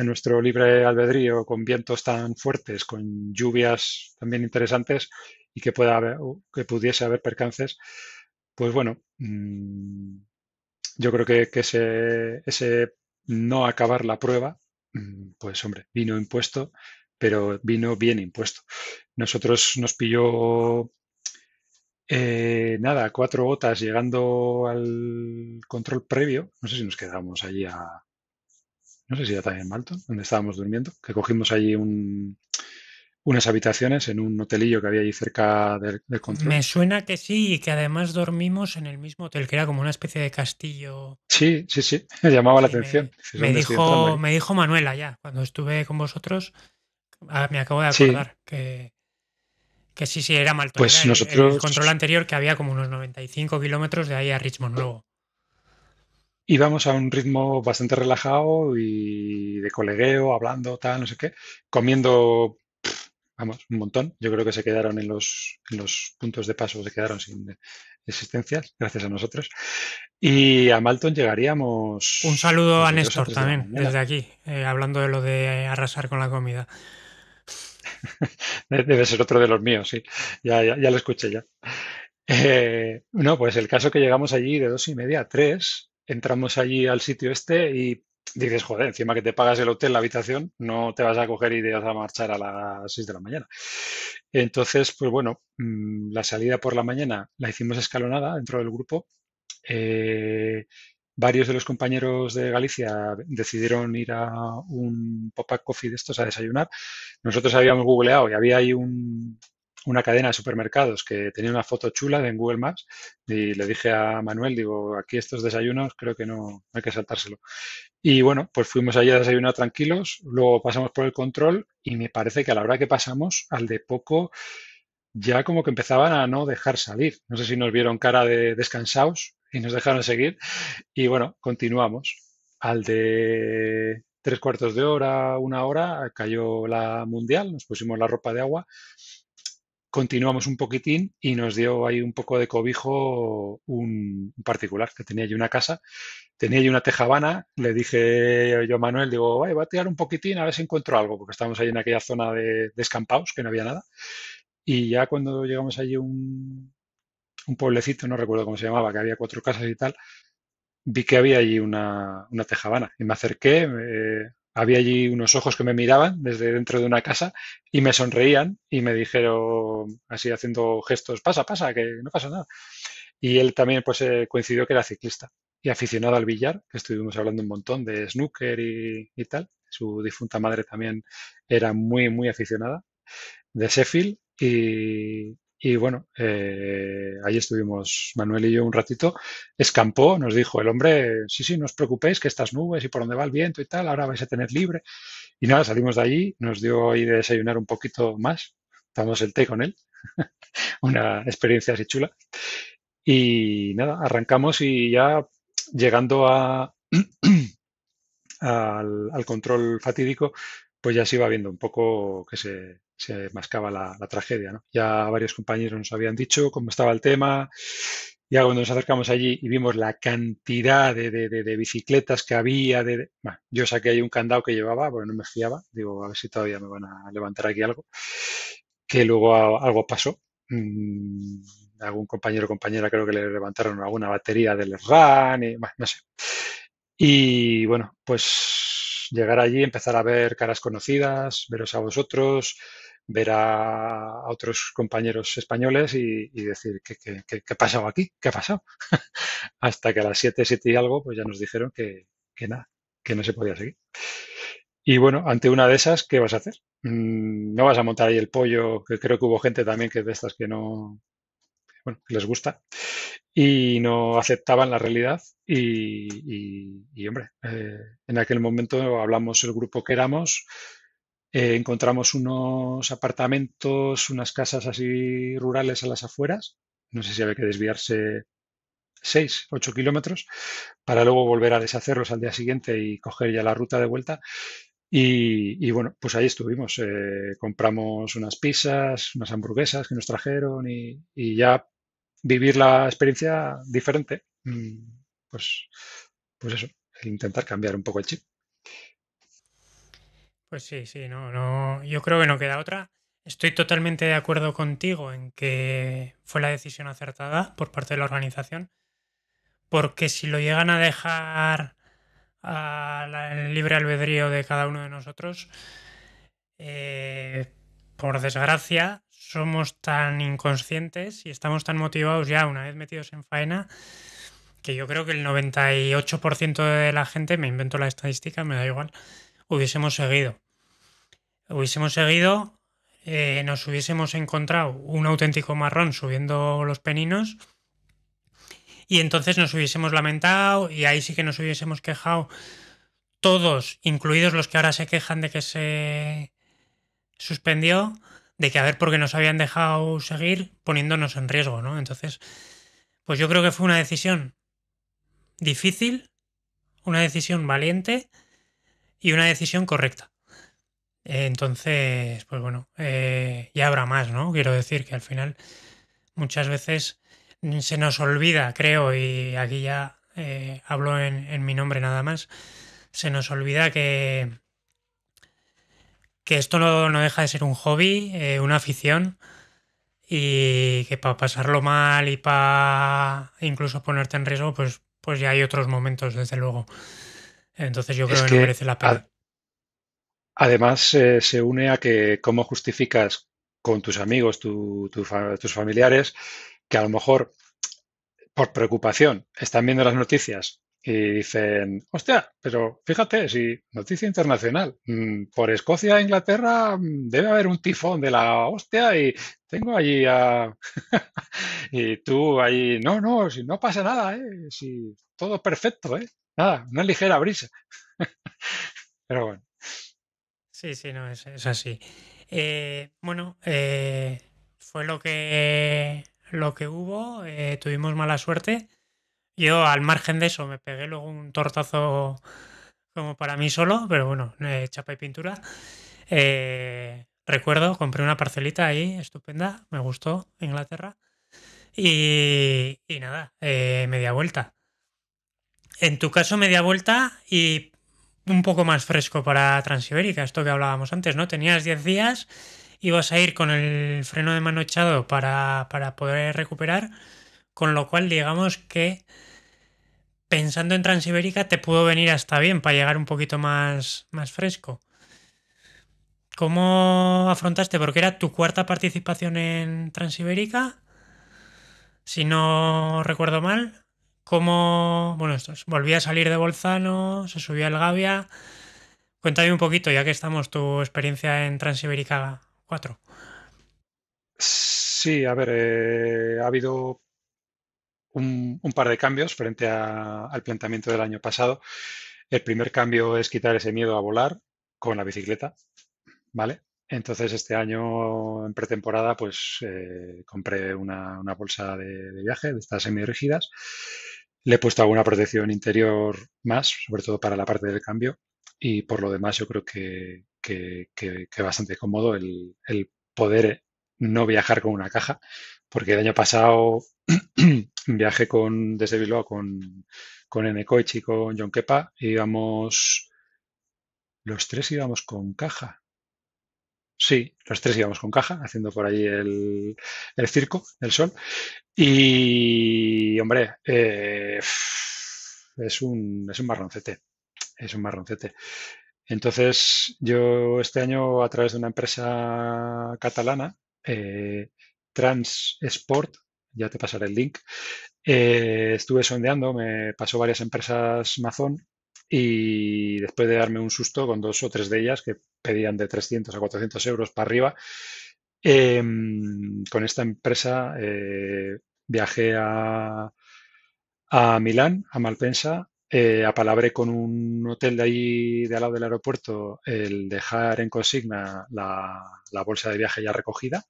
nuestro libre albedrío con vientos tan fuertes, con lluvias también interesantes y que pudiese haber percances, pues bueno, yo creo que ese no acabar la prueba, pues hombre, vino impuesto, pero vino bien impuesto. Nosotros nos pilló nada, 4 gotas llegando al control previo. No sé si nos quedamos allí no sé si era también en Malton, donde estábamos durmiendo, que cogimos allí unas habitaciones en un hotelillo que había allí cerca del control. Me suena que sí y que además dormimos en el mismo hotel, que era como una especie de castillo. Sí, sí, sí, me llamaba la Sí, atención. Dices, ¿dónde estoy entrando aquí? me dijo Manuela ya, cuando estuve con vosotros, me acabo de Sí, acordar que sí, sí, era Malton, era pues el control nosotros. anterior que había como unos 95 kilómetros de ahí a Richmond luego. íbamos a un ritmo bastante relajado y de colegueo, hablando, tal, no sé qué, comiendo, vamos, un montón. Yo creo que se quedaron en los puntos de paso, se quedaron sin existencias, gracias a nosotros. Y a Malton Un llegaríamos saludo pues a de 2 a Néstor 3 de la también, mañana. desde aquí, hablando de lo de arrasar con la comida. Debe ser otro de los míos, sí. Ya lo escuché ya. No, pues el caso que llegamos allí de 2:30 a 3, entramos allí al sitio este y dices, joder, encima que te pagas el hotel, la habitación, no te vas a coger y te vas a marchar a las 6 de la mañana. Entonces, pues bueno, la salida por la mañana la hicimos escalonada dentro del grupo. Eh, Varios de los compañeros de Galicia decidieron ir a un pop-up coffee de estos a desayunar. Nosotros habíamos googleado y había ahí una cadena de supermercados que tenía una foto chula en Google Maps y le dije a Manuel, digo, aquí estos desayunos creo que no hay que saltárselo. Y bueno, pues fuimos allí a desayunar tranquilos, luego pasamos por el control y me parece que a la hora que pasamos, al de poco, ya como que empezaban a no dejar salir. No sé si nos vieron cara de descansados y nos dejaron seguir. Y bueno, continuamos. Al de 3/4 de hora, 1 hora, cayó la mundial, nos pusimos la ropa de agua, continuamos un poquitín y nos dio ahí un poco de cobijo un particular que tenía allí una casa, tenía allí una tejabana, le dije yo a Manuel, digo, "Ay, voy a tirar un poquitín a ver si encuentro algo", porque estábamos ahí en aquella zona de descampados, que no había nada. Y ya cuando llegamos allí a un pueblecito, no recuerdo cómo se llamaba, que había 4 casas y tal, vi que había allí una tejabana y me acerqué, había allí unos ojos que me miraban desde dentro de una casa y me sonreían y me dijeron, así haciendo gestos, pasa, pasa, que no pasa nada. Y él también pues coincidió que era ciclista y aficionado al billar, que estuvimos hablando un montón de snooker y tal. Su difunta madre también era muy, muy aficionada de Sheffield y bueno, ahí estuvimos Manuel y yo un ratito. Escampó, nos dijo el hombre, sí, sí, no os preocupéis que estas nubes y por dónde va el viento y tal, ahora vais a tener libre. Y nada, salimos de allí, nos dio ahí de desayunar un poquito más, tomamos el té con él, una experiencia así chula. Y nada, arrancamos y ya llegando al control fatídico, pues ya se iba viendo un poco que se mascaba la tragedia, ¿no? Ya varios compañeros nos habían dicho cómo estaba el tema. Ya cuando nos acercamos allí y vimos la cantidad de bicicletas que había, bueno, yo saqué ahí un candado que llevaba, porque no me fiaba. Digo, a ver si todavía me van a levantar aquí algo. Que luego algo pasó. Mm, Algún compañero o compañera creo que le levantaron alguna batería del RAN y, bueno, no sé. Y bueno, pues llegar allí, empezar a ver caras conocidas, veros a vosotros, ver a otros compañeros españoles y decir, ¿qué ha pasado aquí? ¿Qué ha pasado? Hasta que a las 7, 7 y algo, pues ya nos dijeron que nada, que no se podía seguir. Y bueno, ante una de esas, ¿qué vas a hacer? No vas a montar ahí el pollo, que creo que hubo gente también que de estas que no, bueno, que les gusta y no aceptaban la realidad hombre, en aquel momento hablamos el grupo que éramos, encontramos unos apartamentos, unas casas así rurales a las afueras, no sé si había que desviarse 6, 8 kilómetros para luego volver a deshacerlos al día siguiente y coger ya la ruta de vuelta. Y bueno, pues ahí estuvimos. Compramos unas pizzas, unas hamburguesas que nos trajeron y ya vivir la experiencia diferente. Pues, pues eso, el intentar cambiar un poco el chip. Pues sí, sí, no, no, yo creo que no queda otra. Estoy totalmente de acuerdo contigo en que fue la decisión acertada por parte de la organización, porque si lo llegan a dejar al libre albedrío de cada uno de nosotros, eh, por desgracia, somos tan inconscientes y estamos tan motivados ya una vez metidos en faena que yo creo que el 98% de la gente, me invento la estadística, me da igual, hubiésemos seguido. Hubiésemos seguido, nos hubiésemos encontrado un auténtico marrón subiendo los peninos y entonces nos hubiésemos lamentado y ahí sí que nos hubiésemos quejado todos, incluidos los que ahora se quejan de que se suspendió, de que a ver por qué nos habían dejado seguir poniéndonos en riesgo, ¿no? Entonces, pues yo creo que fue una decisión difícil, una decisión valiente y una decisión correcta. Entonces, pues bueno, ya habrá más, ¿no? Quiero decir que al final muchas veces se nos olvida, creo, y aquí ya hablo en mi nombre nada más, se nos olvida que esto no deja de ser un hobby, una afición, y que para pasarlo mal y para incluso ponerte en riesgo, pues ya hay otros momentos, desde luego. Entonces yo creo Es que no que merece la pena. además se une a que cómo justificas con tus amigos, tus familiares, que a lo mejor por preocupación están viendo las noticias y dicen, hostia, pero fíjate, si noticia internacional, por Escocia e Inglaterra debe haber un tifón de la hostia y tengo allí a... y tú allí, no, no, si no pasa nada, si todo perfecto, nada, una ligera brisa. Pero bueno, Sí, sí, no, es así. Bueno, fue lo que hubo, tuvimos mala suerte. Yo, al margen de eso, me pegué luego un tortazo como para mí solo, pero bueno, chapa y pintura. Recuerdo, compré una parcelita ahí, estupenda, me gustó, Inglaterra. Y nada, media vuelta. En tu caso, media vuelta y un poco más fresco para Transibérica, esto que hablábamos antes, ¿no? Tenías 10 días, ibas a ir con el freno de mano echado para poder recuperar, con lo cual digamos que pensando en Transibérica te pudo venir hasta bien para llegar un poquito más fresco. ¿Cómo afrontaste? Porque era tu cuarta participación en Transibérica, si no recuerdo mal. ¿Cómo, bueno, esto volví a salir de Bolzano, se subió al Gavia? Cuéntame un poquito, ya que estamos, tu experiencia en Transibérica 4. sí, a ver, ha habido un par de cambios frente al planteamiento del año pasado. El primer cambio es quitar ese miedo a volar con la bicicleta, ¿vale? Entonces este año en pretemporada pues compré una bolsa de viaje de estas semirrígidas. Le he puesto alguna protección interior más, sobre todo para la parte del cambio. Y por lo demás yo creo que bastante cómodo el poder no viajar con una caja, porque el año pasado viajé desde Bilbao con Enecoich y con John Kepa, y los tres íbamos con caja. Sí, los tres íbamos con caja, haciendo por allí el circo del sol. Y, hombre, es un marroncete, es un marroncete. Entonces, yo este año, a través de una empresa catalana, eh, Transport, ya te pasaré el link, estuve sondeando, me pasó varias empresas Amazon y después de darme un susto con dos o tres de ellas que pedían de 300 a 400 euros para arriba, con esta empresa viajé a Milán, a Malpensa, apalabré con un hotel de ahí, de al lado del aeropuerto, el dejar en consigna la bolsa de viaje ya recogida,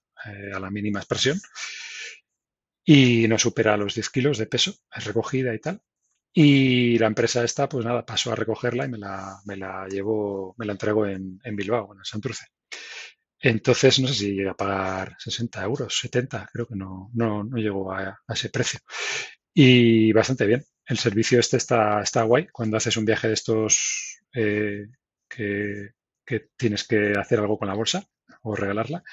a la mínima expresión, y no supera los 10 kilos de peso, es recogida y tal. Y la empresa esta, pues nada, pasó a recogerla y me la llevó, me la entregó en Bilbao, en Santurce. Entonces, no sé si llega a pagar 60 euros, 70, creo que no llegó a ese precio. Y bastante bien. El servicio este está guay cuando haces un viaje de estos que, que tienes que hacer algo con la bolsa o regalarla.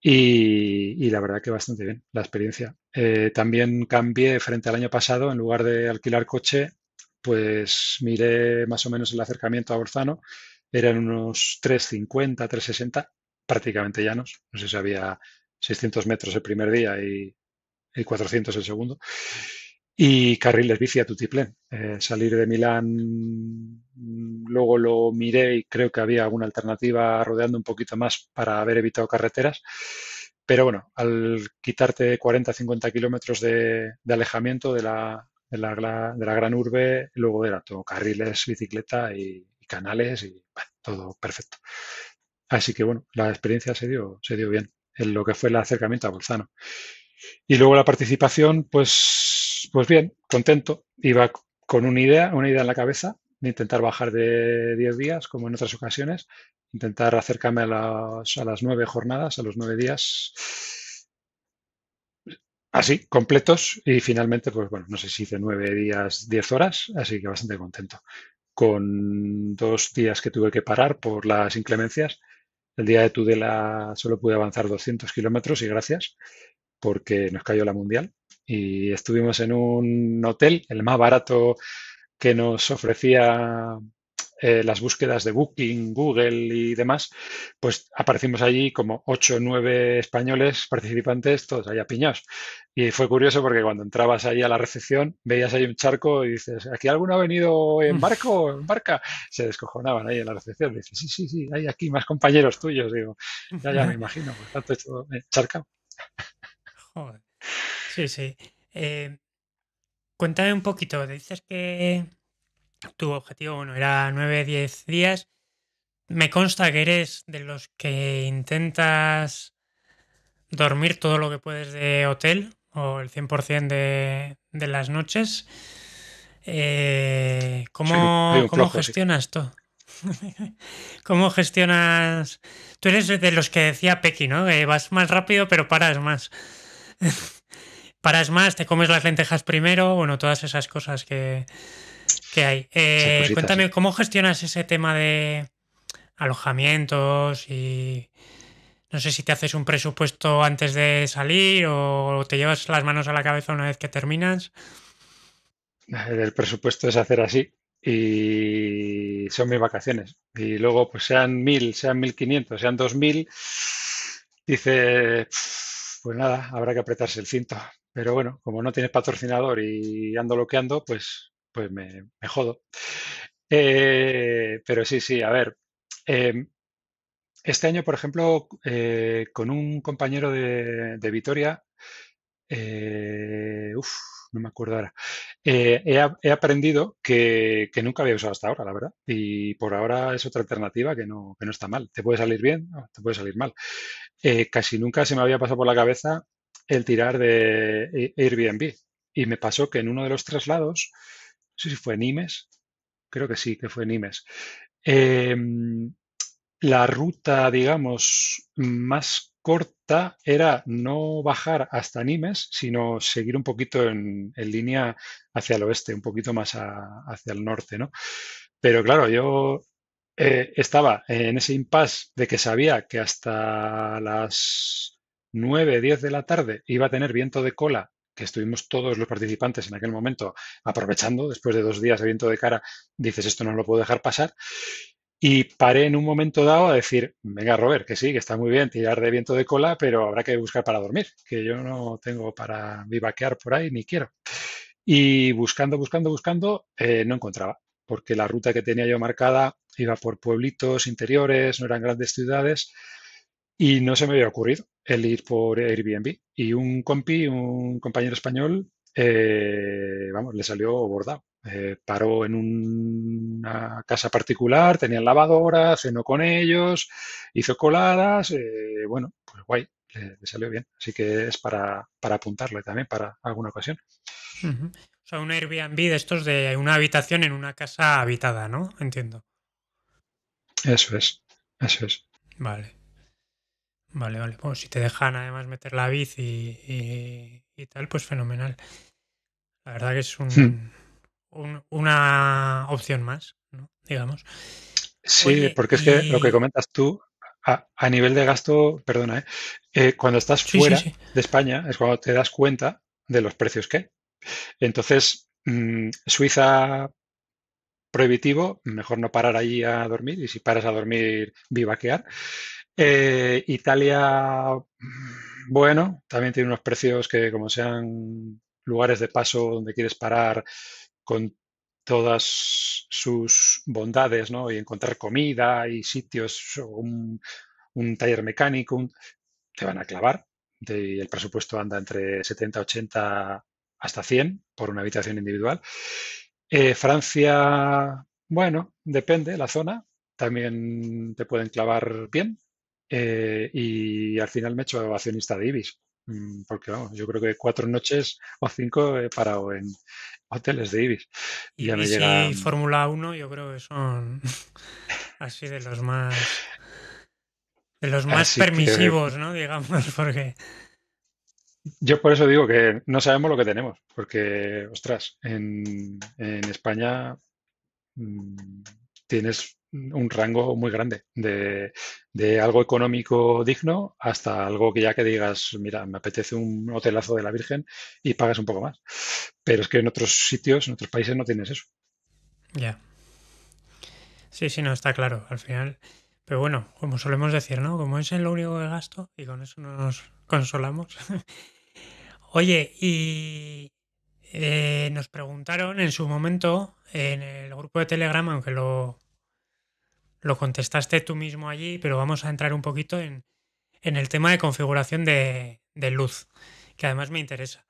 Y la verdad que bastante bien la experiencia. También cambié frente al año pasado, en lugar de alquilar coche, pues miré más o menos el acercamiento a Borzano. Eran unos 350, 360, prácticamente llanos. No sé si había 600 metros el primer día y 400 el segundo. Y carriles bici a tutiplén. Salir de Milán, luego lo miré y creo que había alguna alternativa rodeando un poquito más para haber evitado carreteras. Pero bueno, al quitarte 40-50 kilómetros de alejamiento de la gran urbe, luego era todo carriles, bicicleta y canales y bueno, todo perfecto. Así que bueno, la experiencia se dio bien en lo que fue el acercamiento a Bolzano. Y luego la participación, pues bien, contento. Iba con una idea en la cabeza de intentar bajar de 10 días, como en otras ocasiones, intentar acercarme a las 9 jornadas, a los 9 días así, completos, y finalmente, pues bueno, no sé si hice 9 días, 10 horas, así que bastante contento. Con 2 días que tuve que parar por las inclemencias. El día de Tudela solo pude avanzar 200 kilómetros y gracias, porque nos cayó la mundial. Y estuvimos en un hotel, el más barato que nos ofrecía las búsquedas de Booking, Google y demás, pues aparecimos allí como 8 o 9 españoles participantes, todos allá piñados. Y fue curioso porque cuando entrabas ahí a la recepción, veías ahí un charco y dices, ¿aquí alguno ha venido en barco o en barca? Se descojonaban ahí en la recepción. Dices, sí, sí, sí, hay aquí más compañeros tuyos. Digo, ya me imagino, pues tanto hecho charca. Joder. Sí, sí. Cuéntame un poquito. Dices que tu objetivo, bueno, era 9, 10 días. Me consta que eres de los que intentas dormir todo lo que puedes de hotel o el 100% de las noches. Soy un ¿Cómo flojo, sí. gestionas esto? ¿Cómo gestionas? Tú eres de los que decía Pequi, ¿no? Que vas más rápido, pero paras más. Paras más, te comes las lentejas primero, bueno, todas esas cosas que hay. Esas cositas, sí. Cuéntame, ¿cómo gestionas ese tema de alojamientos y no sé si te haces un presupuesto antes de salir o te llevas las manos a la cabeza una vez que terminas? El presupuesto es hacer así y son mis vacaciones. Y luego, pues sean 1.000, sean 1.500, sean 2.000, dice, pues nada, habrá que apretarse el cinto. Pero bueno, como no tienes patrocinador y ando lo que ando, pues me jodo. Pero sí, sí, a ver. eh, este año, por ejemplo, con un compañero de Vitoria, uf, no me acuerdo ahora. He aprendido que nunca había usado hasta ahora, la verdad. Y por ahora es otra alternativa que no está mal. Te puede salir bien, o te puede salir mal. Casi nunca se me había pasado por la cabeza el tirar de Airbnb. Y me pasó que en uno de los traslados, no sé si fue Nimes, creo que sí, que fue Nimes. La ruta, digamos, más corta era no bajar hasta Nimes, sino seguir un poquito en línea hacia el oeste, un poquito más hacia el norte, ¿no? Pero claro, yo estaba en ese impasse de que sabía que hasta las 9 10 de la tarde iba a tener viento de cola, que estuvimos todos los participantes en aquel momento aprovechando, después de 2 días de viento de cara, dices, esto no lo puedo dejar pasar. Y paré en un momento dado a decir, venga, Robert, que sí, que está muy bien tirar de viento de cola, pero habrá que buscar para dormir, que yo no tengo para vivaquear por ahí ni quiero. Y buscando, buscando, buscando, no encontraba, porque la ruta que tenía yo marcada iba por pueblitos interiores, no eran grandes ciudades, y no se me había ocurrido el ir por Airbnb. Y un compi, un compañero español, vamos, le salió bordado. Paró en una casa particular, tenían lavadora, cenó con ellos, hizo coladas, bueno, pues guay, le salió bien. Así que es para apuntarle también para alguna ocasión. Ujú. O sea, un Airbnb de estos de una habitación en una casa habitada, ¿no? Entiendo. Eso es, eso es. Vale, vale, vale. Pues si te dejan además meter la bici y tal, pues fenomenal. La verdad que es Hmm. una opción más, ¿no? Digamos. Sí, Oye, porque es que lo que y... comentas tú, a nivel de gasto, perdona, cuando estás Sí, sí, fuera sí. de España es cuando te das cuenta de los precios que hay. Entonces, Suiza prohibitivo, mejor no parar allí a dormir y si paras a dormir, vivaquear. Italia, bueno, también tiene unos precios que como sean lugares de paso donde quieres parar con todas sus bondades, ¿no? Y encontrar comida y sitios, o un taller mecánico, te van a clavar. Y el presupuesto anda entre 70, 80 hasta 100 por una habitación individual. Francia, bueno, depende la zona, también te pueden clavar bien. Y al final me he hecho accionista de Ibis. porque vamos, yo creo que 4 noches o 5 he parado en hoteles de Ibis. Y Ya me bici llega. y Fórmula 1 yo creo que son así de los más Así que permisivos, ¿no? Digamos, porque yo por eso digo que no sabemos lo que tenemos, porque, ostras, en España mm, tienes un rango muy grande de algo económico digno hasta algo que ya que digas, mira, me apetece un hotelazo de la Virgen y pagas un poco más. Pero es que en otros sitios, en otros países no tienes eso. ya. Sí, sí, no, está claro, al final. Pero bueno, como solemos decir, ¿no? Como es lo único que gasto y con eso nos consolamos. Oye, y nos preguntaron en su momento en el grupo de Telegram, aunque lo contestaste tú mismo allí, pero vamos a entrar un poquito en el tema de configuración de luz, que además me interesa.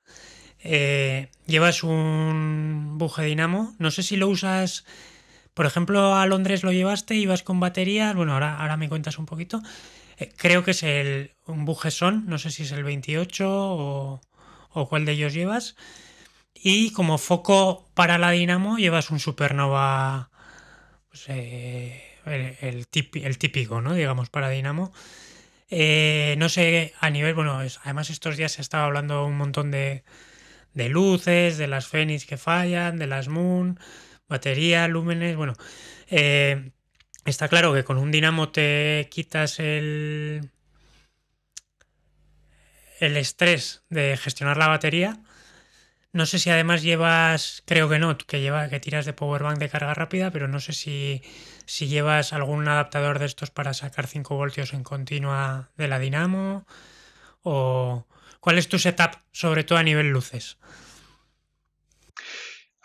Llevas un buje dinamo, no sé si lo usas, por ejemplo, a Londres lo llevaste, ibas con baterías, bueno, ahora me cuentas un poquito. Creo que es un buje Son, no sé si es el 28 o cuál de ellos llevas. Y como foco para la dinamo llevas un Supernova, pues, el típico, ¿no? Digamos, para dinamo. No sé, a nivel, bueno, además estos días se estaba hablando un montón de luces, de las Fenix que fallan, de las Moon, batería, lúmenes, bueno. eh, Está claro que con un dinamo te quitas el estrés de gestionar la batería. No sé si además llevas, creo que no, que tiras de powerbank de carga rápida, pero no sé si llevas algún adaptador de estos para sacar 5 voltios en continua de la dinamo o cuál es tu setup, sobre todo a nivel luces.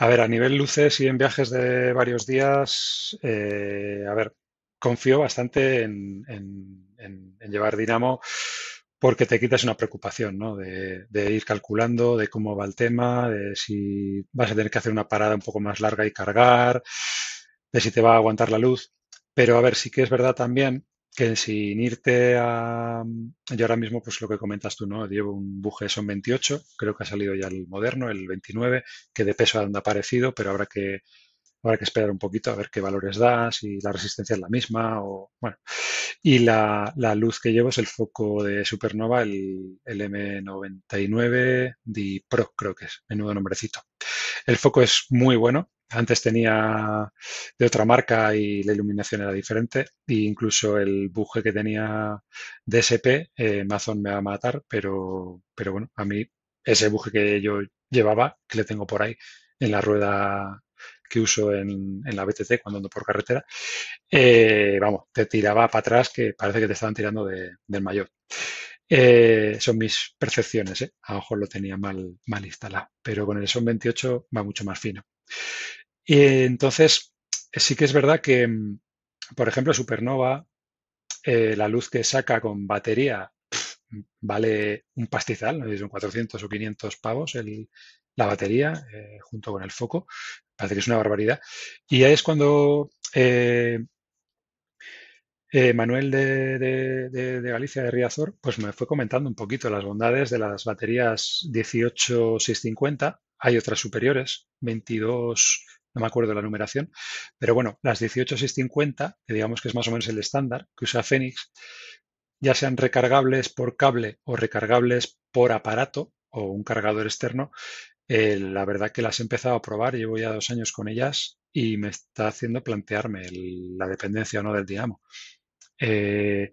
A ver, a nivel luces y en viajes de varios días, a ver, confío bastante en llevar Dinamo porque te quitas una preocupación, ¿no? De ir calculando de cómo va el tema, de si vas a tener que hacer una parada un poco más larga y cargar, de si te va a aguantar la luz. Pero a ver, sí que es verdad también que sin irte a... Yo ahora mismo, pues lo que comentas tú, ¿no? Llevo un Buje Son 28, creo que ha salido ya el moderno, el 29, que de peso anda parecido, pero habrá que esperar un poquito a ver qué valores da, si la resistencia es la misma o... Bueno, y la luz que llevo es el foco de Supernova, el M99 Di Pro, creo que es, menudo nombrecito. El foco es muy bueno. Antes tenía de otra marca y la iluminación era diferente. E incluso el buje que tenía DSP, Amazon me va a matar, pero bueno, a mí ese buje que yo llevaba, que le tengo por ahí en la rueda que uso en la BTT cuando ando por carretera, vamos, te tiraba para atrás que parece que te estaban tirando del mayor. Son mis percepciones, ¿eh? A lo mejor lo tenía mal instalado, pero con el Son 28 va mucho más fino. Y entonces, sí que es verdad que, por ejemplo, Supernova, la luz que saca con batería vale un pastizal, no sé si son 400 o 500 pavos la batería junto con el foco. Parece que es una barbaridad. Y ahí es cuando Manuel de Galicia, de Riazor, pues me fue comentando un poquito las bondades de las baterías 18650. Hay otras superiores, 22, no me acuerdo la numeración, pero bueno, las 18650, que digamos que es más o menos el estándar que usa Phoenix, ya sean recargables por cable o recargables por aparato o un cargador externo, la verdad que las he empezado a probar, llevo ya 2 años con ellas y me está haciendo plantearme la dependencia o no del dinamo. Eh,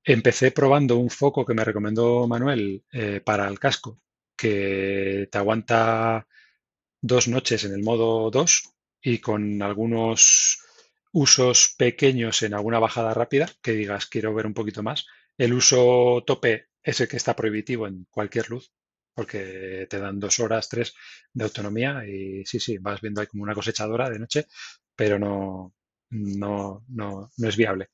Empecé probando un foco que me recomendó Manuel para el casco, que te aguanta 2 noches en el modo 2 y con algunos usos pequeños en alguna bajada rápida, que digas quiero ver un poquito más. El uso tope es el que está prohibitivo en cualquier luz, porque te dan 2 horas, 3 de autonomía y sí, sí, vas viendo ahí como una cosechadora de noche, pero no es viable.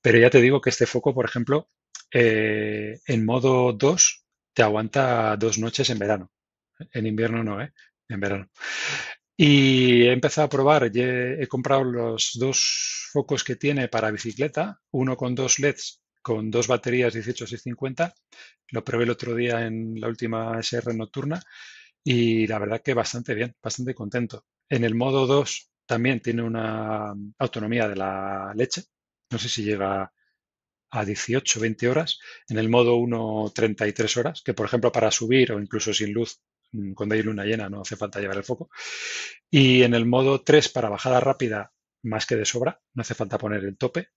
Pero ya te digo que este foco, por ejemplo, en modo 2 te aguanta 2 noches en verano. En invierno no, ¿eh? En verano. Y he empezado a probar, he comprado los dos focos que tiene para bicicleta, uno con dos LEDs con dos baterías 18650. Lo probé el otro día en la última SR nocturna y la verdad que bastante bien, bastante contento. En el modo 2 también tiene una autonomía de la leche. No sé si llega a 18, 20 horas. En el modo 1, 33 horas, que por ejemplo para subir o incluso sin luz, cuando hay luna llena, no hace falta llevar el foco. Y en el modo 3 para bajada rápida, más que de sobra, no hace falta poner el tope.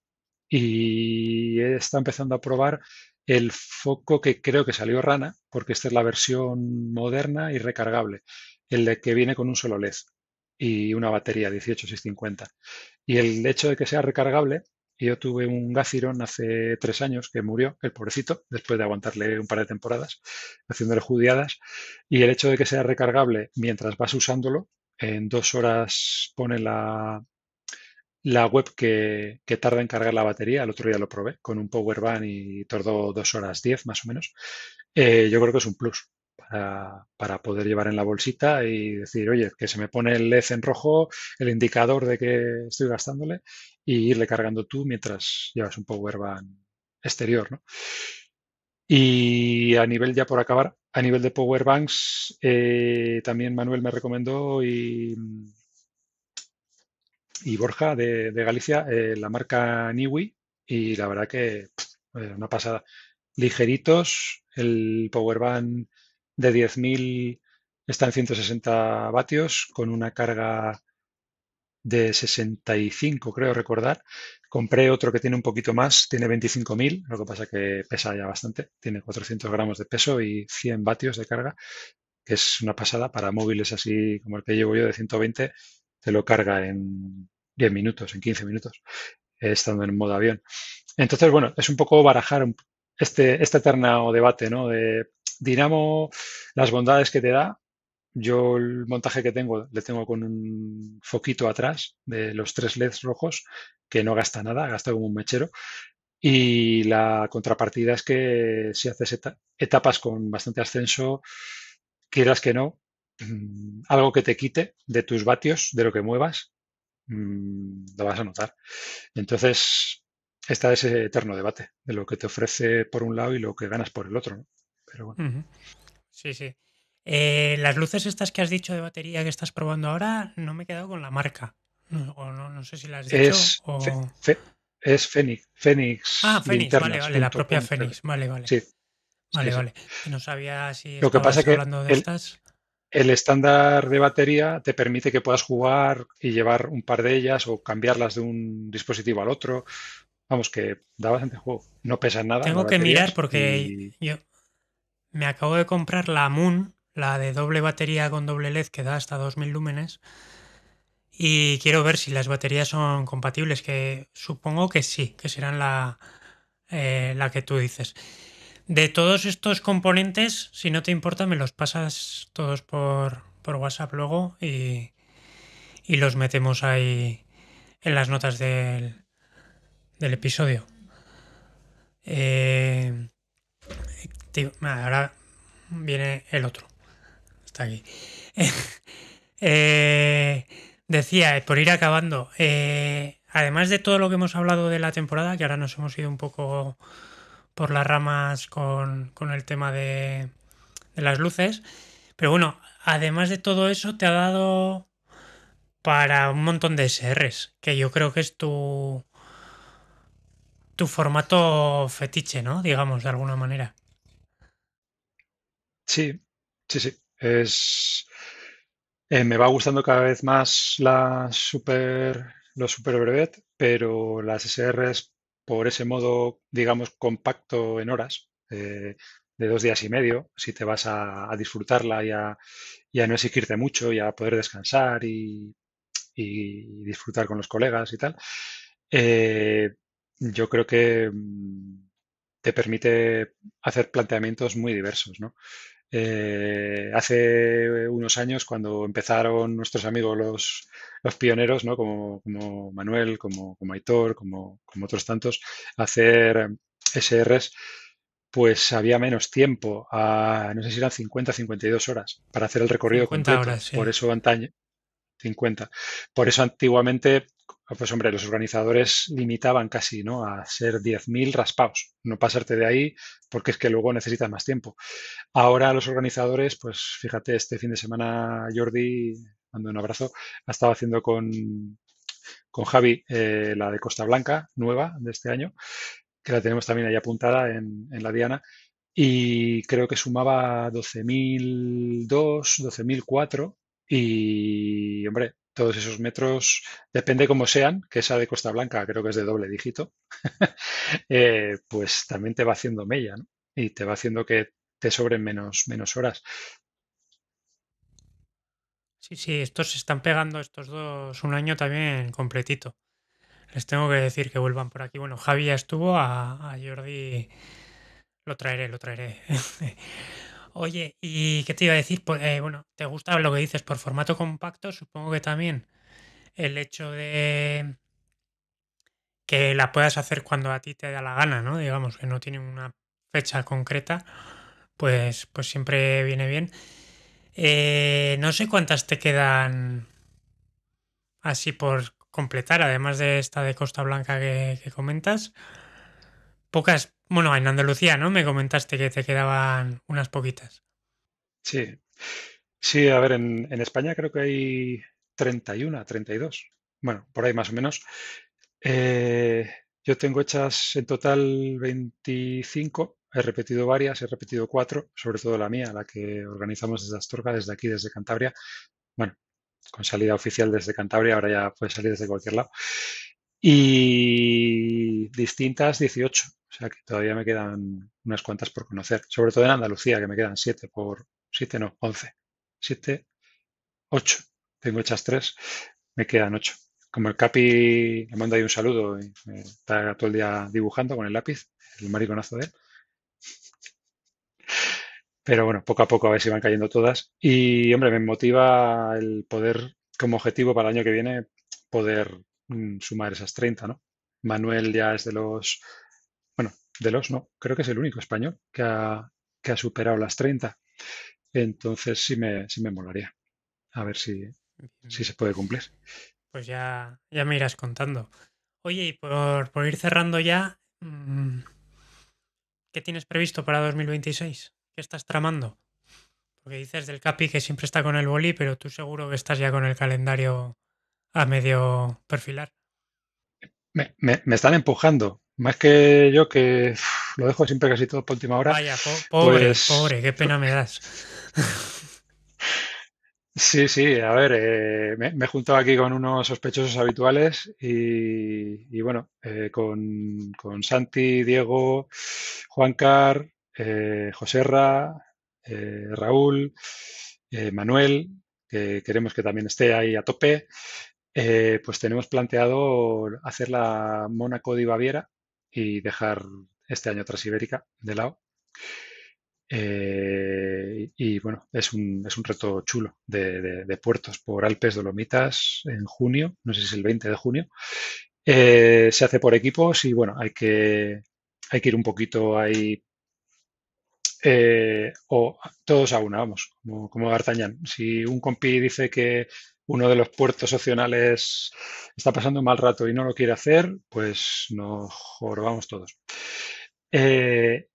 Y está empezando a probar el foco que creo que salió rana, porque esta es la versión moderna y recargable, el de que viene con un solo LED y una batería 18650. Y el hecho de que sea recargable, yo tuve un Gaciron hace 3 años que murió, el pobrecito, después de aguantarle un par de temporadas haciéndole judiadas, y el hecho de que sea recargable mientras vas usándolo, en 2 horas pone la web que tarda en cargar la batería. El otro día lo probé con un power bank y tardó 2 horas 10 más o menos. Yo creo que es un plus para poder llevar en la bolsita y decir, oye, que se me pone el LED en rojo, el indicador de que estoy gastándole, y irle cargando tú mientras llevas un power bank exterior, ¿no? Y a nivel, ya por acabar, a nivel de power banks, también Manuel me recomendó y Borja de Galicia, la marca Niwi, y la verdad que una pasada. Ligeritos, el Powerbank de 10.000 está en 160 vatios con una carga de 65, creo recordar. Compré otro que tiene un poquito más, tiene 25.000, lo que pasa que pesa ya bastante, tiene 400 gramos de peso y 100 vatios de carga, que es una pasada para móviles así como el que llevo yo de 120, te lo carga en 10 minutos, en 15 minutos, estando en modo avión. Entonces, bueno, es un poco barajar este eterno debate, ¿no? De Dinamo, las bondades que te da. Yo el montaje que tengo, le tengo con un foquito atrás de los 3 LEDs rojos, que no gasta nada, gasta como un mechero. Y la contrapartida es que si haces etapas con bastante ascenso, quieras que no, algo que te quite de tus vatios, de lo que muevas, lo vas a notar. Entonces, está ese eterno debate de lo que te ofrece por un lado y lo que ganas por el otro, ¿no? Pero bueno. Ujú. Sí, sí. Las luces estas que has dicho de batería que estás probando ahora, no me he quedado con la marca. No, o no, no sé si la has dicho Es, fe- o... fe- es Fénix, Ah, Fénix Fénix, vale, linternas, vale, la propia punto. Fénix, vale, vale, Sí, sí, vale, sí. vale. Que no sabía si Lo que pasa estabas que hablando de el, estas. el estándar de batería te permite que puedas jugar y llevar un par de ellas o cambiarlas de un dispositivo al otro. Vamos, que da bastante juego. No pesan nada las Tengo que mirar baterías porque y yo me acabo de comprar la Moon, la de doble batería con doble LED que da hasta 2000 lúmenes. Y quiero ver si las baterías son compatibles, que supongo que sí, que serán la que tú dices. De todos estos componentes, si no te importa, me los pasas todos por WhatsApp luego y los metemos ahí en las notas del episodio. Eh, ahora viene el otro. Está aquí. Eh, decía, por ir acabando, además de todo lo que hemos hablado de la temporada, que ahora nos hemos ido un poco por las ramas con el tema de las luces, pero bueno, además de todo eso, te ha dado para un montón de SRs, que yo creo que es tu formato fetiche, ¿no? Digamos, de alguna manera. sí, sí, sí. Me va gustando cada vez más los super brevet, pero las SRs por ese modo, digamos, compacto en horas, de 2 días y medio, si te vas a disfrutarla y a no exigirte mucho y a poder descansar y disfrutar con los colegas y tal, eh, yo creo que te permite hacer planteamientos muy diversos, ¿no? Hace unos años, cuando empezaron nuestros amigos los pioneros, ¿no? Como Manuel, como Aitor, como otros tantos, a hacer SRs, pues había menos tiempo, no sé si eran 50, 52 horas para hacer el recorrido 50 completo. horas, sí. Por eso antaño, 50. Por eso antiguamente pues hombre, los organizadores limitaban casi, ¿no? A ser 10.000 raspados, no pasarte de ahí porque es que luego necesitas más tiempo. Ahora los organizadores, pues fíjate, este fin de semana Jordi, mando un abrazo, ha estado haciendo con Javi la de Costa Blanca, nueva de este año, que la tenemos también ahí apuntada en la Diana, y creo que sumaba 12.002, 12.004 y, hombre, todos esos metros, depende cómo sean, que esa de Costa Blanca creo que es de doble dígito, pues también te va haciendo mella, ¿no? Y te va haciendo que te sobren menos horas. Sí, sí, estos se están pegando estos dos un año también completito. Les tengo que decir que vuelvan por aquí. Bueno, Javi ya estuvo, a Jordi lo traeré, lo traeré. Oye, ¿y qué te iba a decir? Bueno, ¿te gusta lo que dices por formato compacto? Supongo que también el hecho de que la puedas hacer cuando a ti te da la gana, ¿no? Digamos que no tiene una fecha concreta, pues siempre viene bien. No sé cuántas te quedan así por completar, además de esta de Costa Blanca que comentas. Pocas, bueno, en Andalucía, ¿no? Me comentaste que te quedaban unas poquitas. Sí, sí, a ver, en España creo que hay 31, 32. Bueno, por ahí más o menos. Eh, yo tengo hechas en total 25. He repetido varias, he repetido cuatro, sobre todo la mía, la que organizamos desde Astorga, desde aquí, desde Cantabria. Bueno, con salida oficial desde Cantabria, ahora ya puede salir desde cualquier lado. Y distintas 18. O sea que todavía me quedan unas cuantas por conocer. Sobre todo en Andalucía, que me quedan 7 por 7, no, 11. 7, 8. Tengo hechas 3, me quedan 8. Como el Capi, le mando ahí un saludo y me está todo el día dibujando con el lápiz, el mariconazo de él. Pero bueno, poco a poco a ver si van cayendo todas. Y hombre, me motiva el poder, como objetivo para el año que viene, poder sumar esas 30, ¿no? Manuel ya es de los, bueno, de los no, creo que es el único español que ha superado las 30. Entonces sí me molaría. A ver Bien, si bien. se puede cumplir. Pues ya me irás contando. Oye, y por ir cerrando ya, ¿qué tienes previsto para 2026? ¿Qué estás tramando? Porque dices del Capi que siempre está con el boli, pero tú seguro que estás ya con el calendario a medio perfilar. Me están empujando, más que yo que lo dejo siempre casi todo por última hora, Vaya, pobre, pues pobre, qué pena me das. sí, sí, a ver, me he juntado aquí con unos sospechosos habituales y bueno, con Santi, Diego, Juancar, Joserra, Raúl, Manuel, que queremos que también esté ahí a tope. Pues tenemos planteado hacer la Mónaco de Baviera y dejar este año Transibérica de lado. Y bueno, es un reto chulo de puertos por Alpes Dolomitas en junio, no sé si es el 20 de junio. Se hace por equipos y bueno, hay que ir un poquito ahí, o todos a una, vamos, como D'Artagnan. Si un compi dice que uno de los puertos opcionales está pasando un mal rato y no lo quiere hacer, pues nos jorobamos todos. Eh,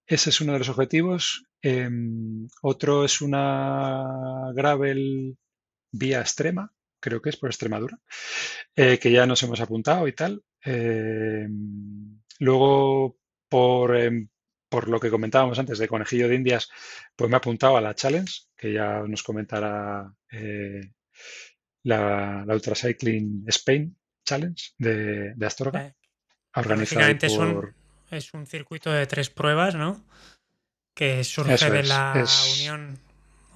Ese es uno de los objetivos. Otro es una gravel vía extrema, creo que es por Extremadura, que ya nos hemos apuntado y tal. Luego, por lo que comentábamos antes de Conejillo de Indias, pues me he apuntado a la Challenge, que ya nos comentará la Ultra Cycling Spain Challenge de Astorga, Eh, que organizada ahí básicamente por... es un circuito de 3 pruebas, ¿no? Que surge Eso de la es, unión,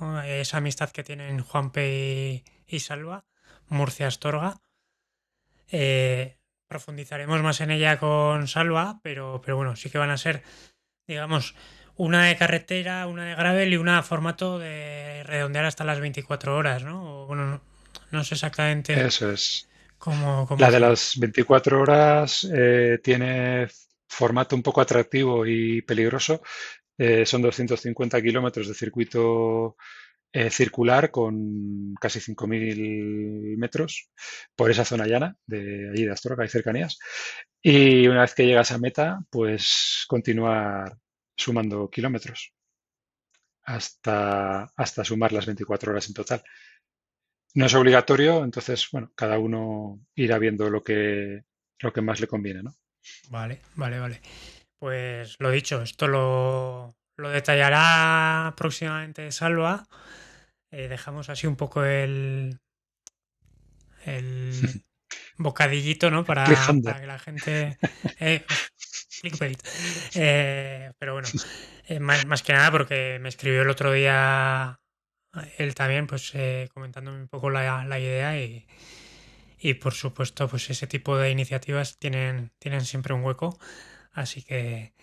¿no? Esa amistad que tienen Juanpe y Salva, Murcia-Astorga. Profundizaremos más en ella con Salva, pero bueno, sí que van a ser, digamos, una de carretera, una de gravel y una a formato de redondear hasta las 24 horas, ¿no? O, bueno, no sé exactamente eso es. cómo La de será. las 24 horas tiene formato un poco atractivo y peligroso. Son 250 kilómetros de circuito circular con casi 5.000 metros por esa zona llana de allí de Astorga y cercanías. Y una vez que llegas a meta, pues continuar sumando kilómetros hasta sumar las 24 horas en total. No es obligatorio, entonces, bueno, cada uno irá viendo lo que más le conviene, ¿no? Vale, vale, vale. Pues lo dicho, esto lo detallará próximamente Salva. Dejamos así un poco el bocadillito, ¿no? Cliffhanger. Para que la gente... clickbait. Pero bueno, más que nada porque me escribió el otro día él también, pues comentándome un poco la idea y por supuesto, pues ese tipo de iniciativas tienen siempre un hueco. Así que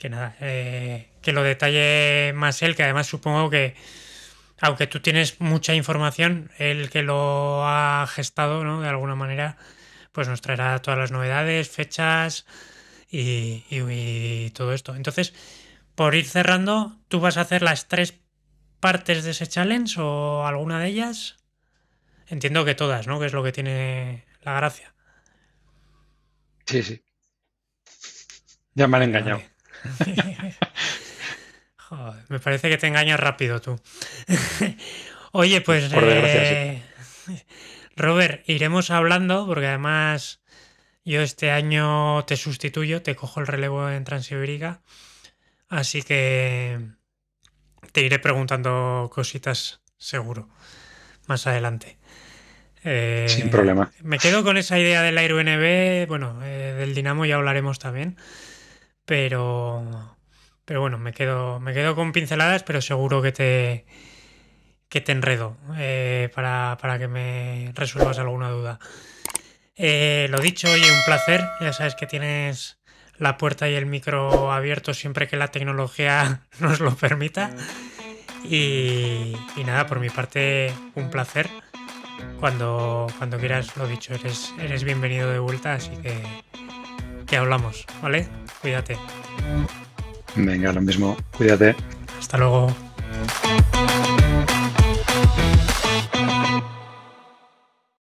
nada, que lo detalle más él, que además supongo que, aunque tú tienes mucha información, él que lo ha gestado, ¿no? De alguna manera, pues nos traerá todas las novedades, fechas y todo esto. Entonces, por ir cerrando, ¿tú vas a hacer las 3 partes de ese challenge o alguna de ellas? Entiendo que todas, ¿no? Que es lo que tiene la gracia. Sí, sí, ya me han Vale, engañado. vale. Joder, me parece que te engañas rápido tú. Oye, pues Por desgracia, sí. Robert, iremos hablando porque además yo este año te sustituyo, te cojo el relevo en Transibérica, así que te iré preguntando cositas seguro más adelante. Sin problema. Me quedo con esa idea del Aero NB, bueno, del Dinamo ya hablaremos también, pero, pero bueno, me quedo con pinceladas, pero seguro que te enredo para que me resuelvas alguna duda. Lo dicho, oye, un placer. Ya sabes que tienes la puerta y el micro abierto siempre que la tecnología nos lo permita. Y nada, por mi parte, un placer. Cuando quieras, lo dicho, eres bienvenido de vuelta, así que hablamos, ¿vale? Cuídate. Venga, lo mismo. Cuídate. Hasta luego.